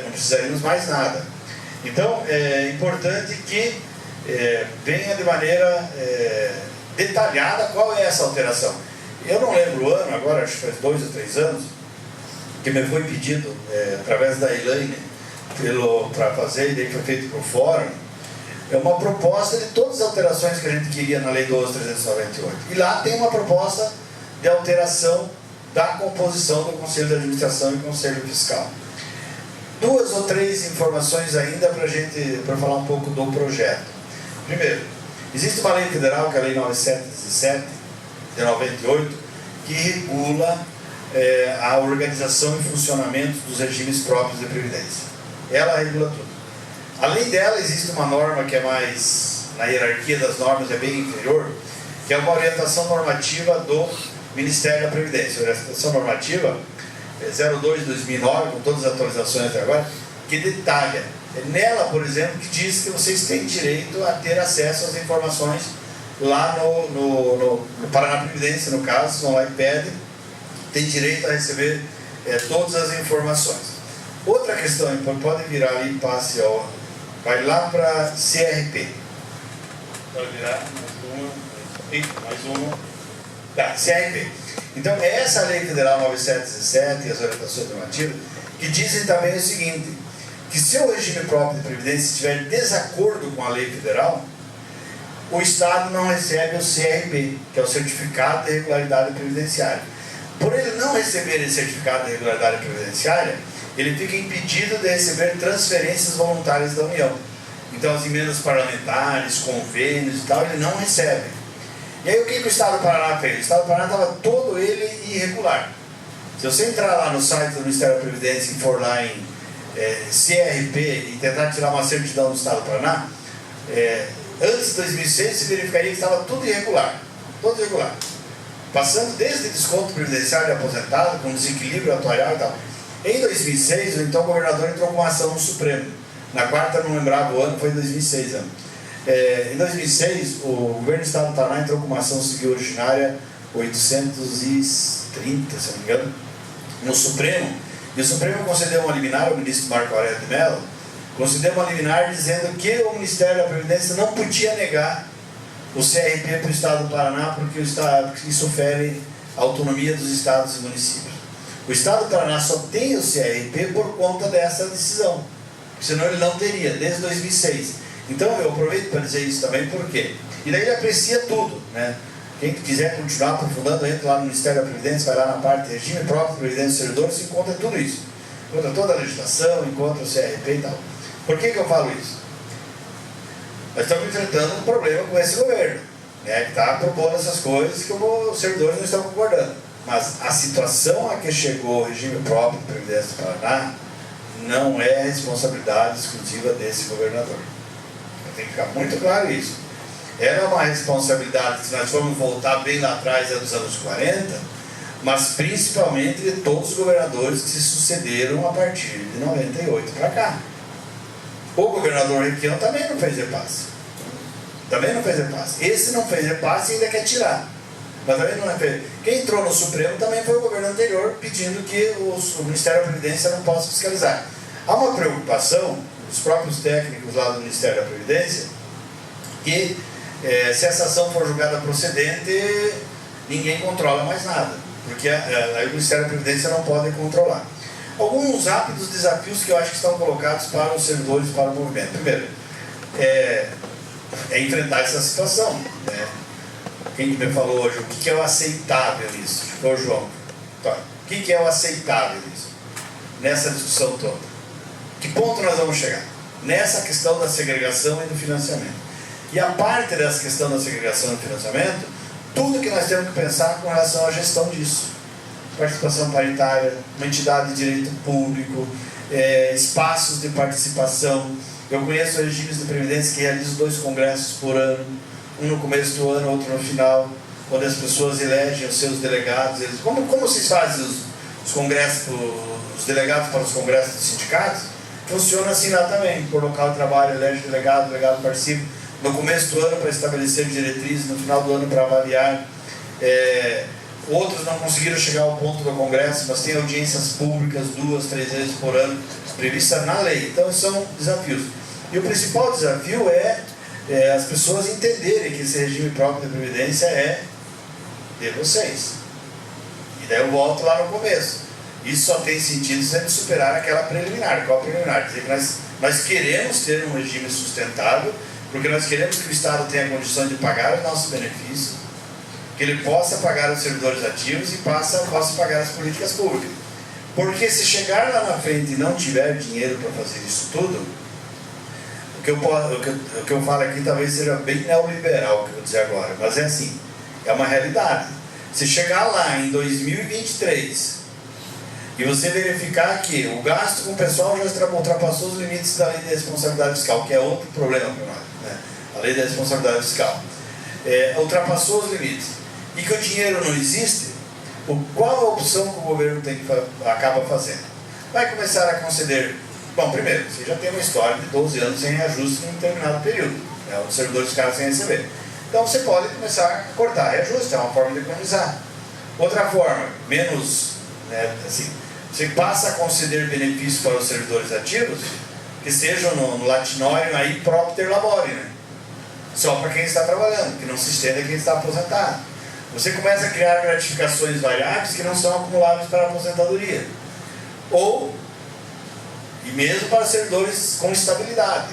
não precisaríamos mais nada. Então, é importante que venha de maneira detalhada qual é essa alteração. Eu não lembro o ano, agora acho que faz 2 ou 3 anos, que me foi pedido, através da Elaine, para fazer, e daí foi feito por fórum, uma proposta de todas as alterações que a gente queria na Lei 12.398. E lá tem uma proposta de alteração da composição do Conselho de Administração e Conselho Fiscal. 2 ou 3 informações ainda para falar um pouco do projeto. Primeiro, existe uma lei federal, que é a Lei 9.717, de 98, que regula a organização e funcionamento dos regimes próprios de previdência. Ela regula tudo. Além dela, existe uma norma que é mais, na hierarquia das normas, é bem inferior, que é uma orientação normativa do Ministério da Previdência. A orientação normativa 02/2009, com todas as atualizações até agora, que detalha. Nela, por exemplo, que diz que vocês têm direito a ter acesso às informações lá no Paraná Previdência, no caso, no iPad, tem direito a receber todas as informações. Outra questão, pode virar ali, passe, vai lá para CRP. Pode virar, mais uma. Tá, CRP. Então, é essa Lei Federal 9.717 e as orientações normativas que dizem também o seguinte, que se o regime próprio de previdência estiver em desacordo com a lei federal, o Estado não recebe o CRP, que é o Certificado de Regularidade Previdenciária. Por ele não receber esse Certificado de Regularidade Previdenciária, ele fica impedido de receber transferências voluntárias da União. Então, as emendas parlamentares, convênios e tal, ele não recebe. E aí, o que o Estado do Paraná fez? O Estado do Paraná estava todo ele irregular. Se você entrar lá no site do Ministério da Previdência e for lá em CRP e tentar tirar uma certidão do Estado do Paraná, antes de 2006 se verificaria que estava tudo irregular. Todo irregular. Passando desde desconto previdenciário de aposentado, com desequilíbrio atuarial e tal. Em 2006, o então governador entrou com uma ação no Supremo. Na quarta, não lembrava o ano, foi em 2006. Em 2006, o governo do Estado do Paraná entrou com uma ação civil originária 830, se não me engano, no Supremo. E o Supremo concedeu uma liminar ao ministro Marco Aurélio de Mello, concedeu uma liminar dizendo que o Ministério da Previdência não podia negar o CRP para o Estado do Paraná, porque isso fere a autonomia dos estados e municípios. O Estado do Paraná só tem o CRP por conta dessa decisão, senão ele não teria, desde 2006. Então eu aproveito para dizer isso também, por quê? E daí ele aprecia tudo, né? Quem quiser continuar aprofundando, entra lá no Ministério da Previdência, vai lá na parte de regime próprio, Previdência dos Servidores, se encontra tudo isso. Encontra toda a legislação, encontra o CRP e tal. Por que eu falo isso? Nós estamos enfrentando um problema com esse governo, né, que está propondo essas coisas que os servidores não estão concordando. Mas a situação a que chegou o regime próprio de Previdência do Paraná não é responsabilidade exclusiva desse governador. Tem que ficar muito claro isso. Era uma responsabilidade, se nós formos voltar bem lá atrás, dos anos 40, mas principalmente de todos os governadores que se sucederam a partir de 98 para cá. O governador Requião também não fez repasse. Esse não fez repasse e ainda quer tirar. Mas também não é feito. Quem entrou no Supremo também foi o governo anterior, pedindo que o Ministério da Previdência não possa fiscalizar. Há uma preocupação dos próprios técnicos lá do Ministério da Previdência que se essa ação for julgada procedente, ninguém controla mais nada, porque aí o Ministério da Previdência não pode controlar. Alguns rápidos desafios que eu acho que estão colocados para os servidores, para o movimento. Primeiro, é enfrentar essa situação, né? Quem me falou hoje, o que é o aceitável nisso? Foi o João. Então, o que é o aceitável nisso? Nessa discussão toda. Que ponto nós vamos chegar? Nessa questão da segregação e do financiamento. E a parte dessa questão da segregação e do financiamento, tudo que nós temos que pensar com relação à gestão disso. Participação paritária, uma entidade de direito público, espaços de participação. Eu conheço regimes de previdência que realizam 2 congressos por ano, um no começo do ano, outro no final, quando as pessoas elegem os seus delegados. Como se fazem os congressos, os delegados para os congressos dos sindicatos? Funciona assim lá também. Por local de trabalho, elege delegado, o delegado participa. No começo do ano para estabelecer diretrizes, no final do ano para avaliar. Outros não conseguiram chegar ao ponto do congresso, mas tem audiências públicas 2, 3 vezes por ano, previstas na lei. Então são desafios. E o principal desafio é as pessoas entenderem que esse regime próprio de previdência é de vocês. E daí eu volto lá no começo. Isso só tem sentido se a gente superar aquela preliminar. Qual a preliminar? Quer dizer que nós queremos ter um regime sustentável, porque nós queremos que o Estado tenha condições de pagar os nossos benefícios, que ele possa pagar os servidores ativos e possa pagar as políticas públicas. Porque se chegar lá na frente e não tiver dinheiro para fazer isso tudo, o que eu falo aqui talvez seja bem neoliberal, o que eu vou dizer agora, mas é assim, é uma realidade. Se chegar lá em 2023 e você verificar que o gasto com o pessoal já ultrapassou os limites da lei de responsabilidade fiscal, que é outro problema para nós, né? A lei da responsabilidade fiscal ultrapassou os limites, e que o dinheiro não existe, qual a opção que o governo acaba fazendo? Vai começar a conceder. Bom, primeiro, você já tem uma história de 12 anos sem ajuste em um determinado período, né? Os servidores ficaram sem receber. Então você pode começar a cortar reajuste, é uma forma de economizar. Outra forma, menos, né, assim, você passa a conceder benefícios para os servidores ativos que sejam no latinório aí propter labore, né? Só para quem está trabalhando, que não se estenda a quem está aposentado. Você começa a criar gratificações variáveis que não são acumuláveis para a aposentadoria. E mesmo para servidores com estabilidade.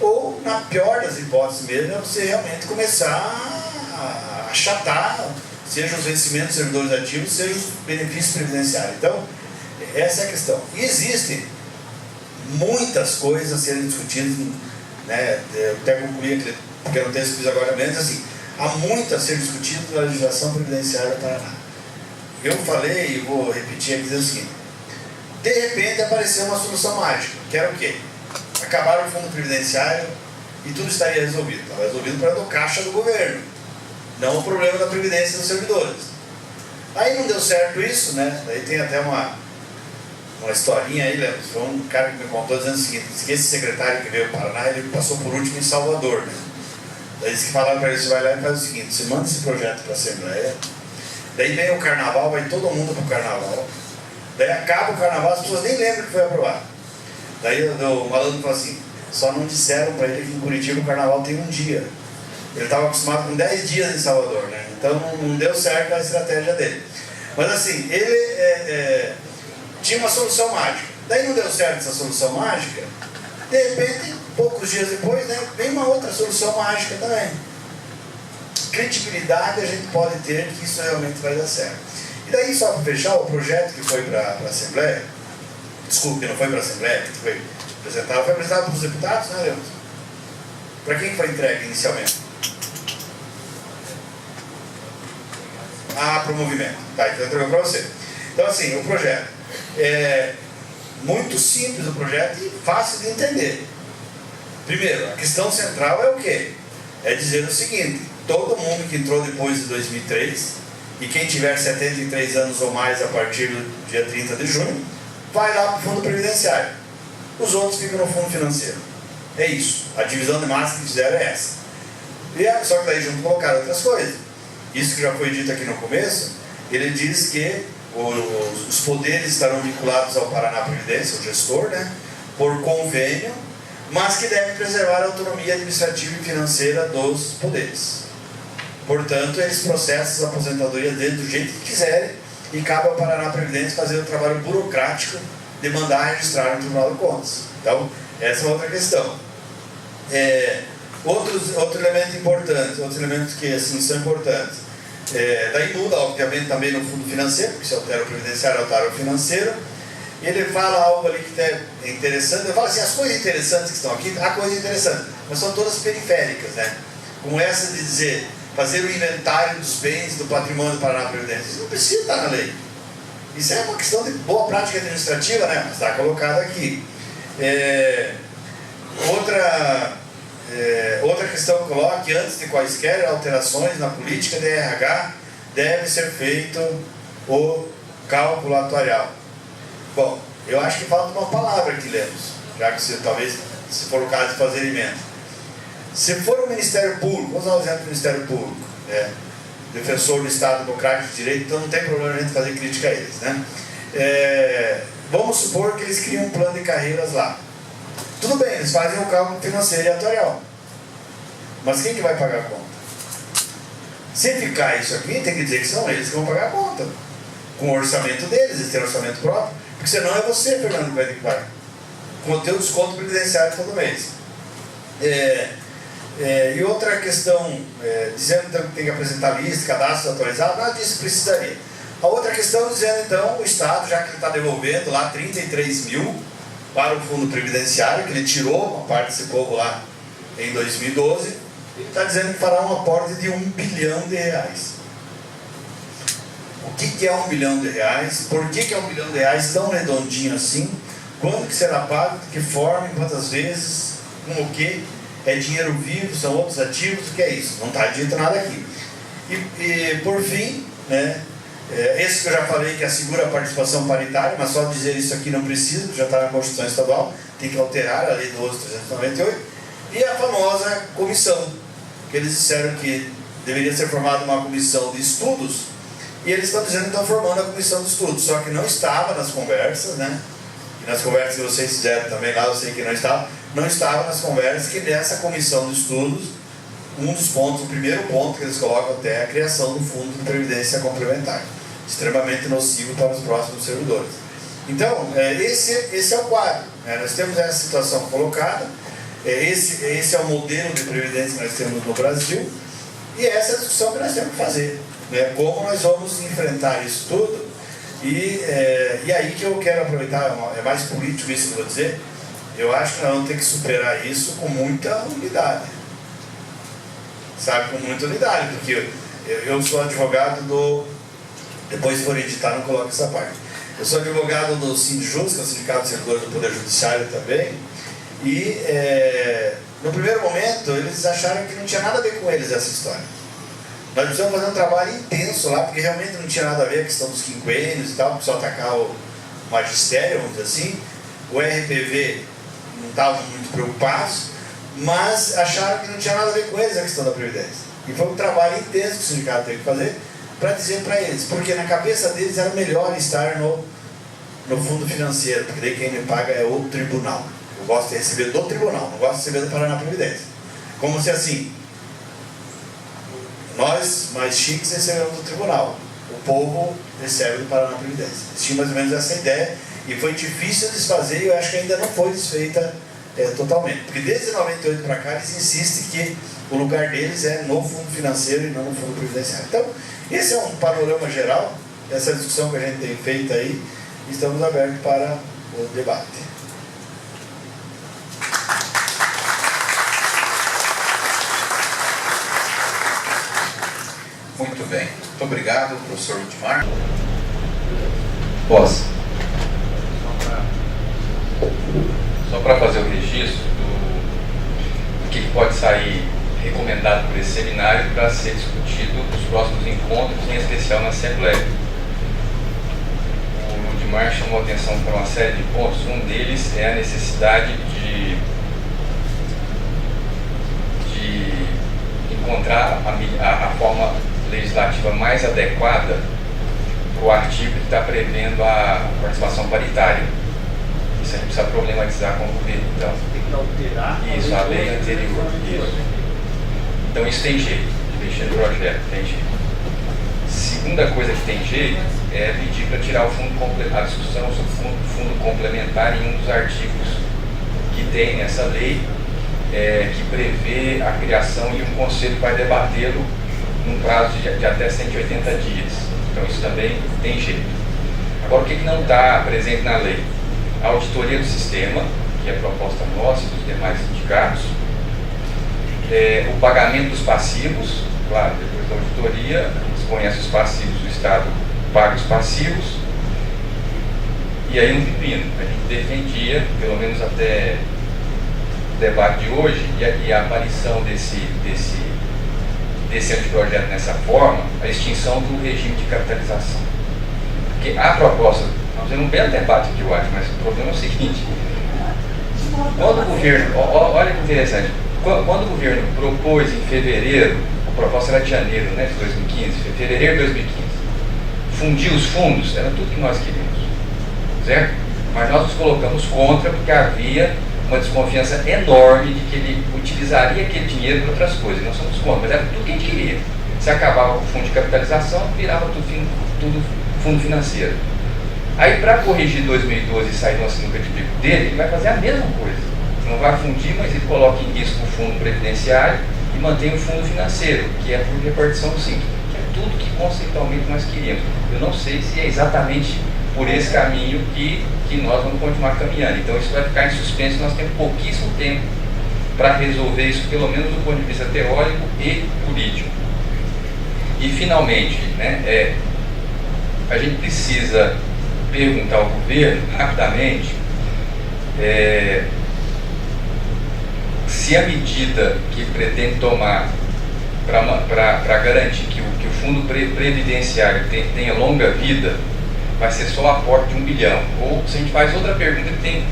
Ou, na pior das hipóteses mesmo, é você realmente começar a achatar, seja os vencimentos dos servidores ativos, seja os benefícios previdenciários. Então, essa é a questão. E existem muitas coisas a serem discutidas, né? Eu até concluí aquele pequeno texto que fiz agora mesmo, assim, há muito a ser discutido na legislação previdenciária do Paraná. Eu falei, e vou repetir aqui, dizer o seguinte: de repente apareceu uma solução mágica, que era o quê? Acabar o fundo previdenciário e tudo estaria resolvido. Estava resolvido para do caixa do governo, não o problema da previdência dos servidores. Aí não deu certo isso, né? Daí tem até uma historinha aí, Léo. Foi um cara que me contou dizendo o seguinte: que esse secretário que veio para o Paraná, ele passou por último em Salvador, né? Daí disse que falaram para ele: você vai lá e faz o seguinte, você manda esse projeto para a Assembleia, daí vem o carnaval, vai todo mundo para o carnaval, daí acaba o carnaval, as pessoas nem lembram que foi aprovado. Daí o malandro falou assim: só não disseram para ele que em Curitiba o carnaval tem um dia. Ele estava acostumado com 10 dias em Salvador, né? Então não deu certo a estratégia dele. Mas assim, ele tinha uma solução mágica. Daí não deu certo essa solução mágica, de repente, poucos dias depois, né, vem uma outra solução mágica também. Credibilidade a gente pode ter que isso realmente vai dar certo. E daí, só para fechar, o projeto que foi para a Assembleia, desculpe, não foi para a Assembleia, que foi apresentado para os deputados, né, Leandro? Para quem foi entregue inicialmente? Para o movimento. Tá, então entregou para você. Então, assim, o projeto é muito simples, o projeto, e fácil de entender. Primeiro, a questão central é o quê? É dizer o seguinte: todo mundo que entrou depois de 2003 e quem tiver 73 anos ou mais a partir do dia 30 de junho, vai lá para o fundo previdenciário. Os outros ficam no fundo financeiro. É isso. A divisão de massa que fizeram é essa. Só que daí junto colocaram outras coisas. Isso que já foi dito aqui no começo, ele diz que os poderes estarão vinculados ao Paraná Previdência, o gestor, né, por convênio, mas que deve preservar a autonomia administrativa e financeira dos poderes. Portanto, eles processam as aposentadorias dele do jeito que quiserem e cabe ao Paraná Previdência fazer o trabalho burocrático de mandar registrar no Tribunal de Contas. Então, essa é outra questão. Outro elemento importante, outros elementos que assim, são importantes. Daí muda, obviamente, também no fundo financeiro, porque se altera o previdenciário, altera o financeiro. Ele fala algo ali que é interessante. Ele fala assim, as coisas interessantes que estão aqui, há coisas interessantes, mas são todas periféricas, né? Como essa de dizer, fazer o inventário dos bens do patrimônio do Paraná Previdência. Isso não precisa estar na lei. Isso é uma questão de boa prática administrativa, né? Mas está colocado aqui. Outra questão que coloca que antes de quaisquer alterações na política de RH deve ser feito o cálculo atuarial. Bom, eu acho que falta uma palavra que lemos, já que talvez se for o caso de fazer emenda. Se for o Ministério Público, vamos usar o exemplo do Ministério Público, defensor do Estado Democrático de Direito, então não tem problema a gente fazer crítica a eles, né? Vamos supor que eles criam um plano de carreiras lá. Tudo bem, eles fazem o cálculo financeiro e atuarial. Mas quem que vai pagar a conta? Se ficar isso aqui, tem que dizer que são eles que vão pagar a conta. Com o orçamento deles, eles têm orçamento próprio. Porque senão é você, Fernando, que vai ter que pagar. Com o teu desconto previdenciário todo mês. E outra questão, dizendo então, que tem que apresentar lista, cadastro atualizado, nada disso precisaria. A outra questão dizendo então, o Estado, já que ele está devolvendo lá 33 mil para o fundo previdenciário, que ele tirou uma parte desse povo lá em 2012, ele está dizendo que fará um aporte de R$1 bilhão. O que é R$1 bilhão? Por que é R$1 bilhão tão redondinho assim? Quando que será pago? De que forma? Quantas vezes? Com o que? É dinheiro vivo? São outros ativos? O que é isso? Não está dito nada aqui. E por fim, né, esse que eu já falei que assegura a participação paritária, mas só dizer isso aqui não precisa, já está na Constituição Estadual, tem que alterar a Lei 12.398. E a famosa comissão, que eles disseram que deveria ser formada uma comissão de estudos, e eles estão dizendo que estão formando a comissão de estudos, só que não estava nas conversas, né? E nas conversas que vocês fizeram também lá, eu sei que não estava nas conversas que nessa comissão de estudos, um dos pontos, o primeiro ponto que eles colocam até é a criação do Fundo de Previdência Complementar, extremamente nocivo para os próximos servidores. Então, esse é o quadro, né? Nós temos essa situação colocada, esse é o modelo de previdência que nós temos no Brasil, e essa é a discussão que nós temos que fazer, né? Como nós vamos enfrentar isso tudo, e aí que eu quero aproveitar, é mais político isso que eu vou dizer, eu acho que nós vamos ter que superar isso com muita unidade, sabe, com muita unidade, porque eu sou advogado depois se for editar não coloco essa parte, eu sou advogado do Sindjus, que é o Sindicato de Servidores do Poder Judiciário também, e no primeiro momento eles acharam que não tinha nada a ver com eles essa história. Nós precisamos fazer um trabalho intenso lá, porque realmente não tinha nada a ver a questão dos quinquênios e tal, só atacar o magistério, vamos dizer assim. O RPV não estavam muito preocupados, mas acharam que não tinha nada a ver com eles a questão da Previdência. E foi um trabalho intenso que o sindicato teve que fazer para dizer para eles, porque na cabeça deles era melhor estar no fundo financeiro, porque daí quem me paga é o tribunal. Eu gosto de receber do tribunal, não gosto de receber do Paraná Previdência. Como se assim, nós mais chiques recebemos do tribunal, o povo recebe do Paraná Previdência. Eles tinham mais ou menos essa ideia e foi difícil desfazer e eu acho que ainda não foi desfeita totalmente. Porque desde 98 para cá eles insistem que o lugar deles é no fundo financeiro e não no fundo previdenciário. Então, esse é um panorama geral dessa discussão que a gente tem feito aí e estamos abertos para o debate. Muito bem. Muito obrigado, professor Ludmar. Posso. Só para fazer o registro do que pode sair recomendado por esse seminário para ser discutido nos próximos encontros, em especial na Assembleia. O Ludmar chamou a atenção para uma série de pontos. Um deles é a necessidade de legislativa mais adequada para o artigo que está prevendo a participação paritária. Isso a gente precisa problematizar com o governo, então. Tem que alterar Isso, a lei anterior. Isso. Então isso tem jeito, de mexer no projeto, tem jeito. Segunda coisa que tem jeito é pedir para tirar a discussão sobre o fundo complementar em um dos artigos que tem nessa lei, que prevê a criação de um conselho para debatê-lo num prazo de até 180 dias. Então isso também tem jeito. Agora, o que não está presente na lei? A auditoria do sistema, que é proposta nossa e dos demais sindicatos, o pagamento dos passivos, claro, depois da auditoria, se conhece os passivos, o Estado paga os passivos, e aí um pepino. A gente defendia, pelo menos até o debate de hoje, e a aparição desse anteprojeto nessa forma, a extinção do regime de capitalização. Porque a proposta, nós fazendo um belo debate aqui, eu acho, mas o problema é o seguinte: quando o governo, olha que interessante, quando o governo propôs em fevereiro, a proposta era de janeiro, né, de 2015, fevereiro de 2015, fundir os fundos, era tudo que nós queríamos, certo? Mas nós nos colocamos contra porque havia uma desconfiança enorme de que ele utilizaria aquele dinheiro para outras coisas. Nós somos contra, mas era tudo que a gente queria. Se acabava com o fundo de capitalização, virava tudo fundo financeiro. Aí, para corrigir 2012 e sair de uma sinuca de bico dele, ele vai fazer a mesma coisa. Não vai fundir, mas ele coloca em risco o fundo previdenciário e mantém o fundo financeiro, que é por repartição simples, que é tudo que conceitualmente nós queríamos. Eu não sei se é exatamente por esse caminho que nós vamos continuar caminhando. Então isso vai ficar em suspenso, nós temos pouquíssimo tempo para resolver isso, pelo menos do ponto de vista teórico e político. E finalmente, né, a gente precisa perguntar ao governo, rapidamente, se a medida que pretende tomar para garantir que o fundo previdenciário tenha longa vida, vai ser só o aporte de 1 bilhão. Ou se a gente faz outra pergunta que tem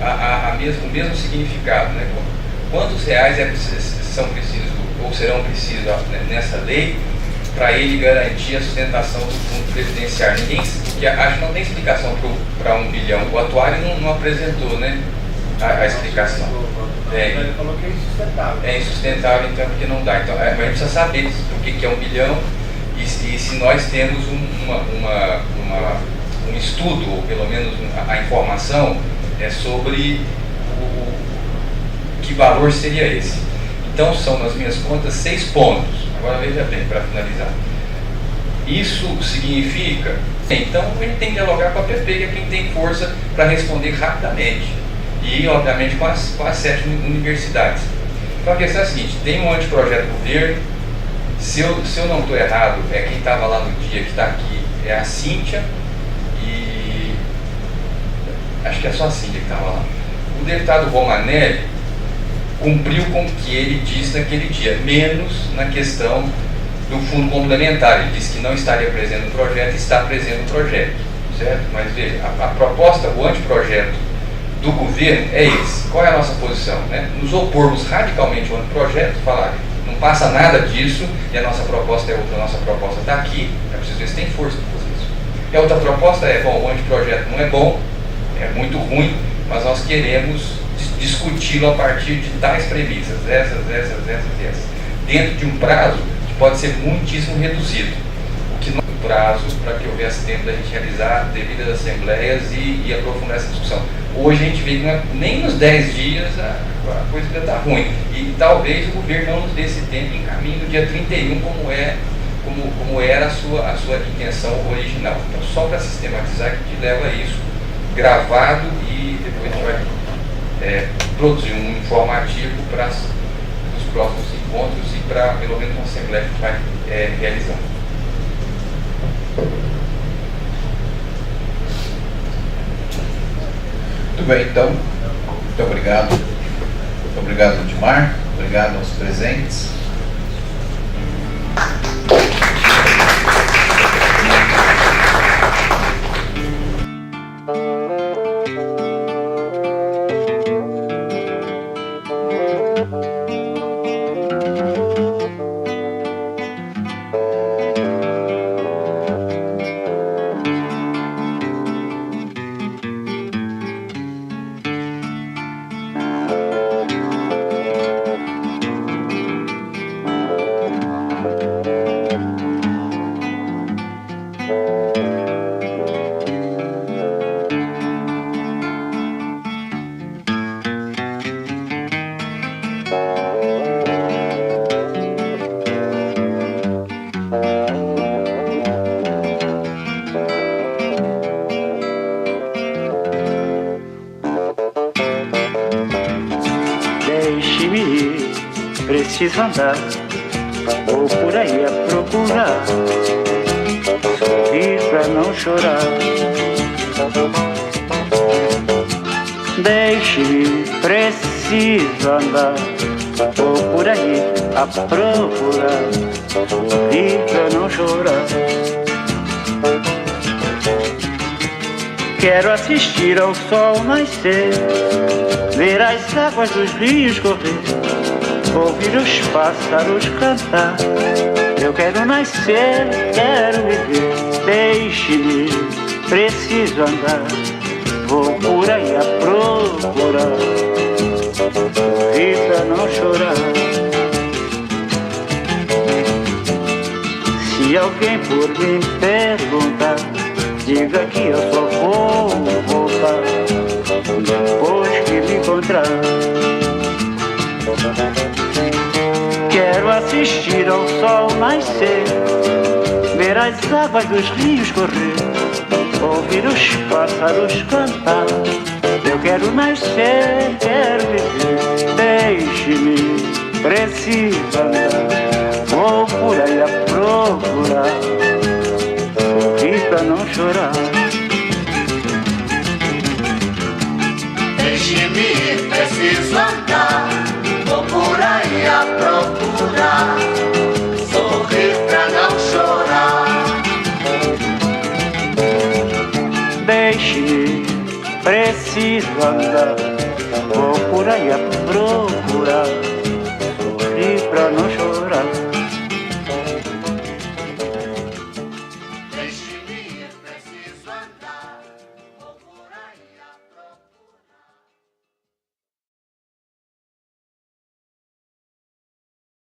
o mesmo significado, né? Quantos reais são precisos ou serão precisos nessa lei para ele garantir a sustentação do fundo previdenciário? Porque acho que não tem explicação para 1 bilhão. O atuário não apresentou, né, a explicação. Ele falou que é insustentável. É insustentável, então, porque não dá. Então, a gente precisa saber o que é 1 bilhão e se nós temos um estudo, ou pelo menos a informação sobre que valor seria esse. Então, são, nas minhas contas, 6 pontos. Agora, veja bem, para finalizar. Isso significa... Então, a gente tem que dialogar com a PP, que é quem tem força para responder rapidamente. E, obviamente, com as 7 universidades. Então, a questão é a seguinte: tem um anteprojeto do governo. Se eu não estou errado, quem estava lá no dia, que está aqui, é a Cíntia, e acho que é só a Cíntia que estava lá. O deputado Romanelli cumpriu com o que ele disse naquele dia, menos na questão do fundo complementar. Ele disse que não estaria presente no projeto, está presente no projeto, certo? Mas veja, a proposta, o anteprojeto do governo é esse. Qual é a nossa posição, né? Nos opormos radicalmente ao anteprojeto, falar não passa nada disso e a nossa proposta é outra, a nossa proposta está aqui, é preciso ver se tem força para fazer isso. E a outra proposta é, bom, o anteprojeto não é bom, é muito ruim, mas nós queremos discuti-lo a partir de tais premissas, essas, dentro de um prazo que pode ser muitíssimo reduzido, o que não é um prazo para que houvesse tempo da gente realizar devidas assembleias e aprofundar essa discussão. Hoje a gente vê que nem nos 10 dias a coisa ainda está ruim. E talvez o governo não nos dê esse tempo em caminho do dia 31, como era a sua intenção original. Então, só para sistematizar, que a gente leva isso gravado e depois a gente vai produzir um informativo para os próximos encontros e para pelo menos uma assembleia que a gente vai realizar. Muito bem, então, muito obrigado. Muito obrigado, Ludmar. Obrigado aos presentes. preciso andar, vou por aí a procurar, sorrir pra não chorar. Deixe-me, preciso andar, vou por aí a procurar, sorrir pra não chorar. Quero assistir ao sol nascer, ver as águas dos rios correr, ouvir os pássaros cantar. Eu quero nascer, quero viver. Deixe-me, preciso andar, vou por aí a procurar, sorrir pra não chorar. Se alguém por mim perguntar, diga que eu só vou voltar depois que me encontrar. Quero assistir ao sol nascer, ver as águas dos rios correr, ouvir os pássaros cantar. Eu quero nascer, quero viver. Deixe-me, preciso andar, vou por aí a procurar, sorrir pra não chorar. Deixe-me, preciso andar, vou por aí a procurar, sorrir pra não chorar. Deixe-me, preciso andar, vou por aí a procurar,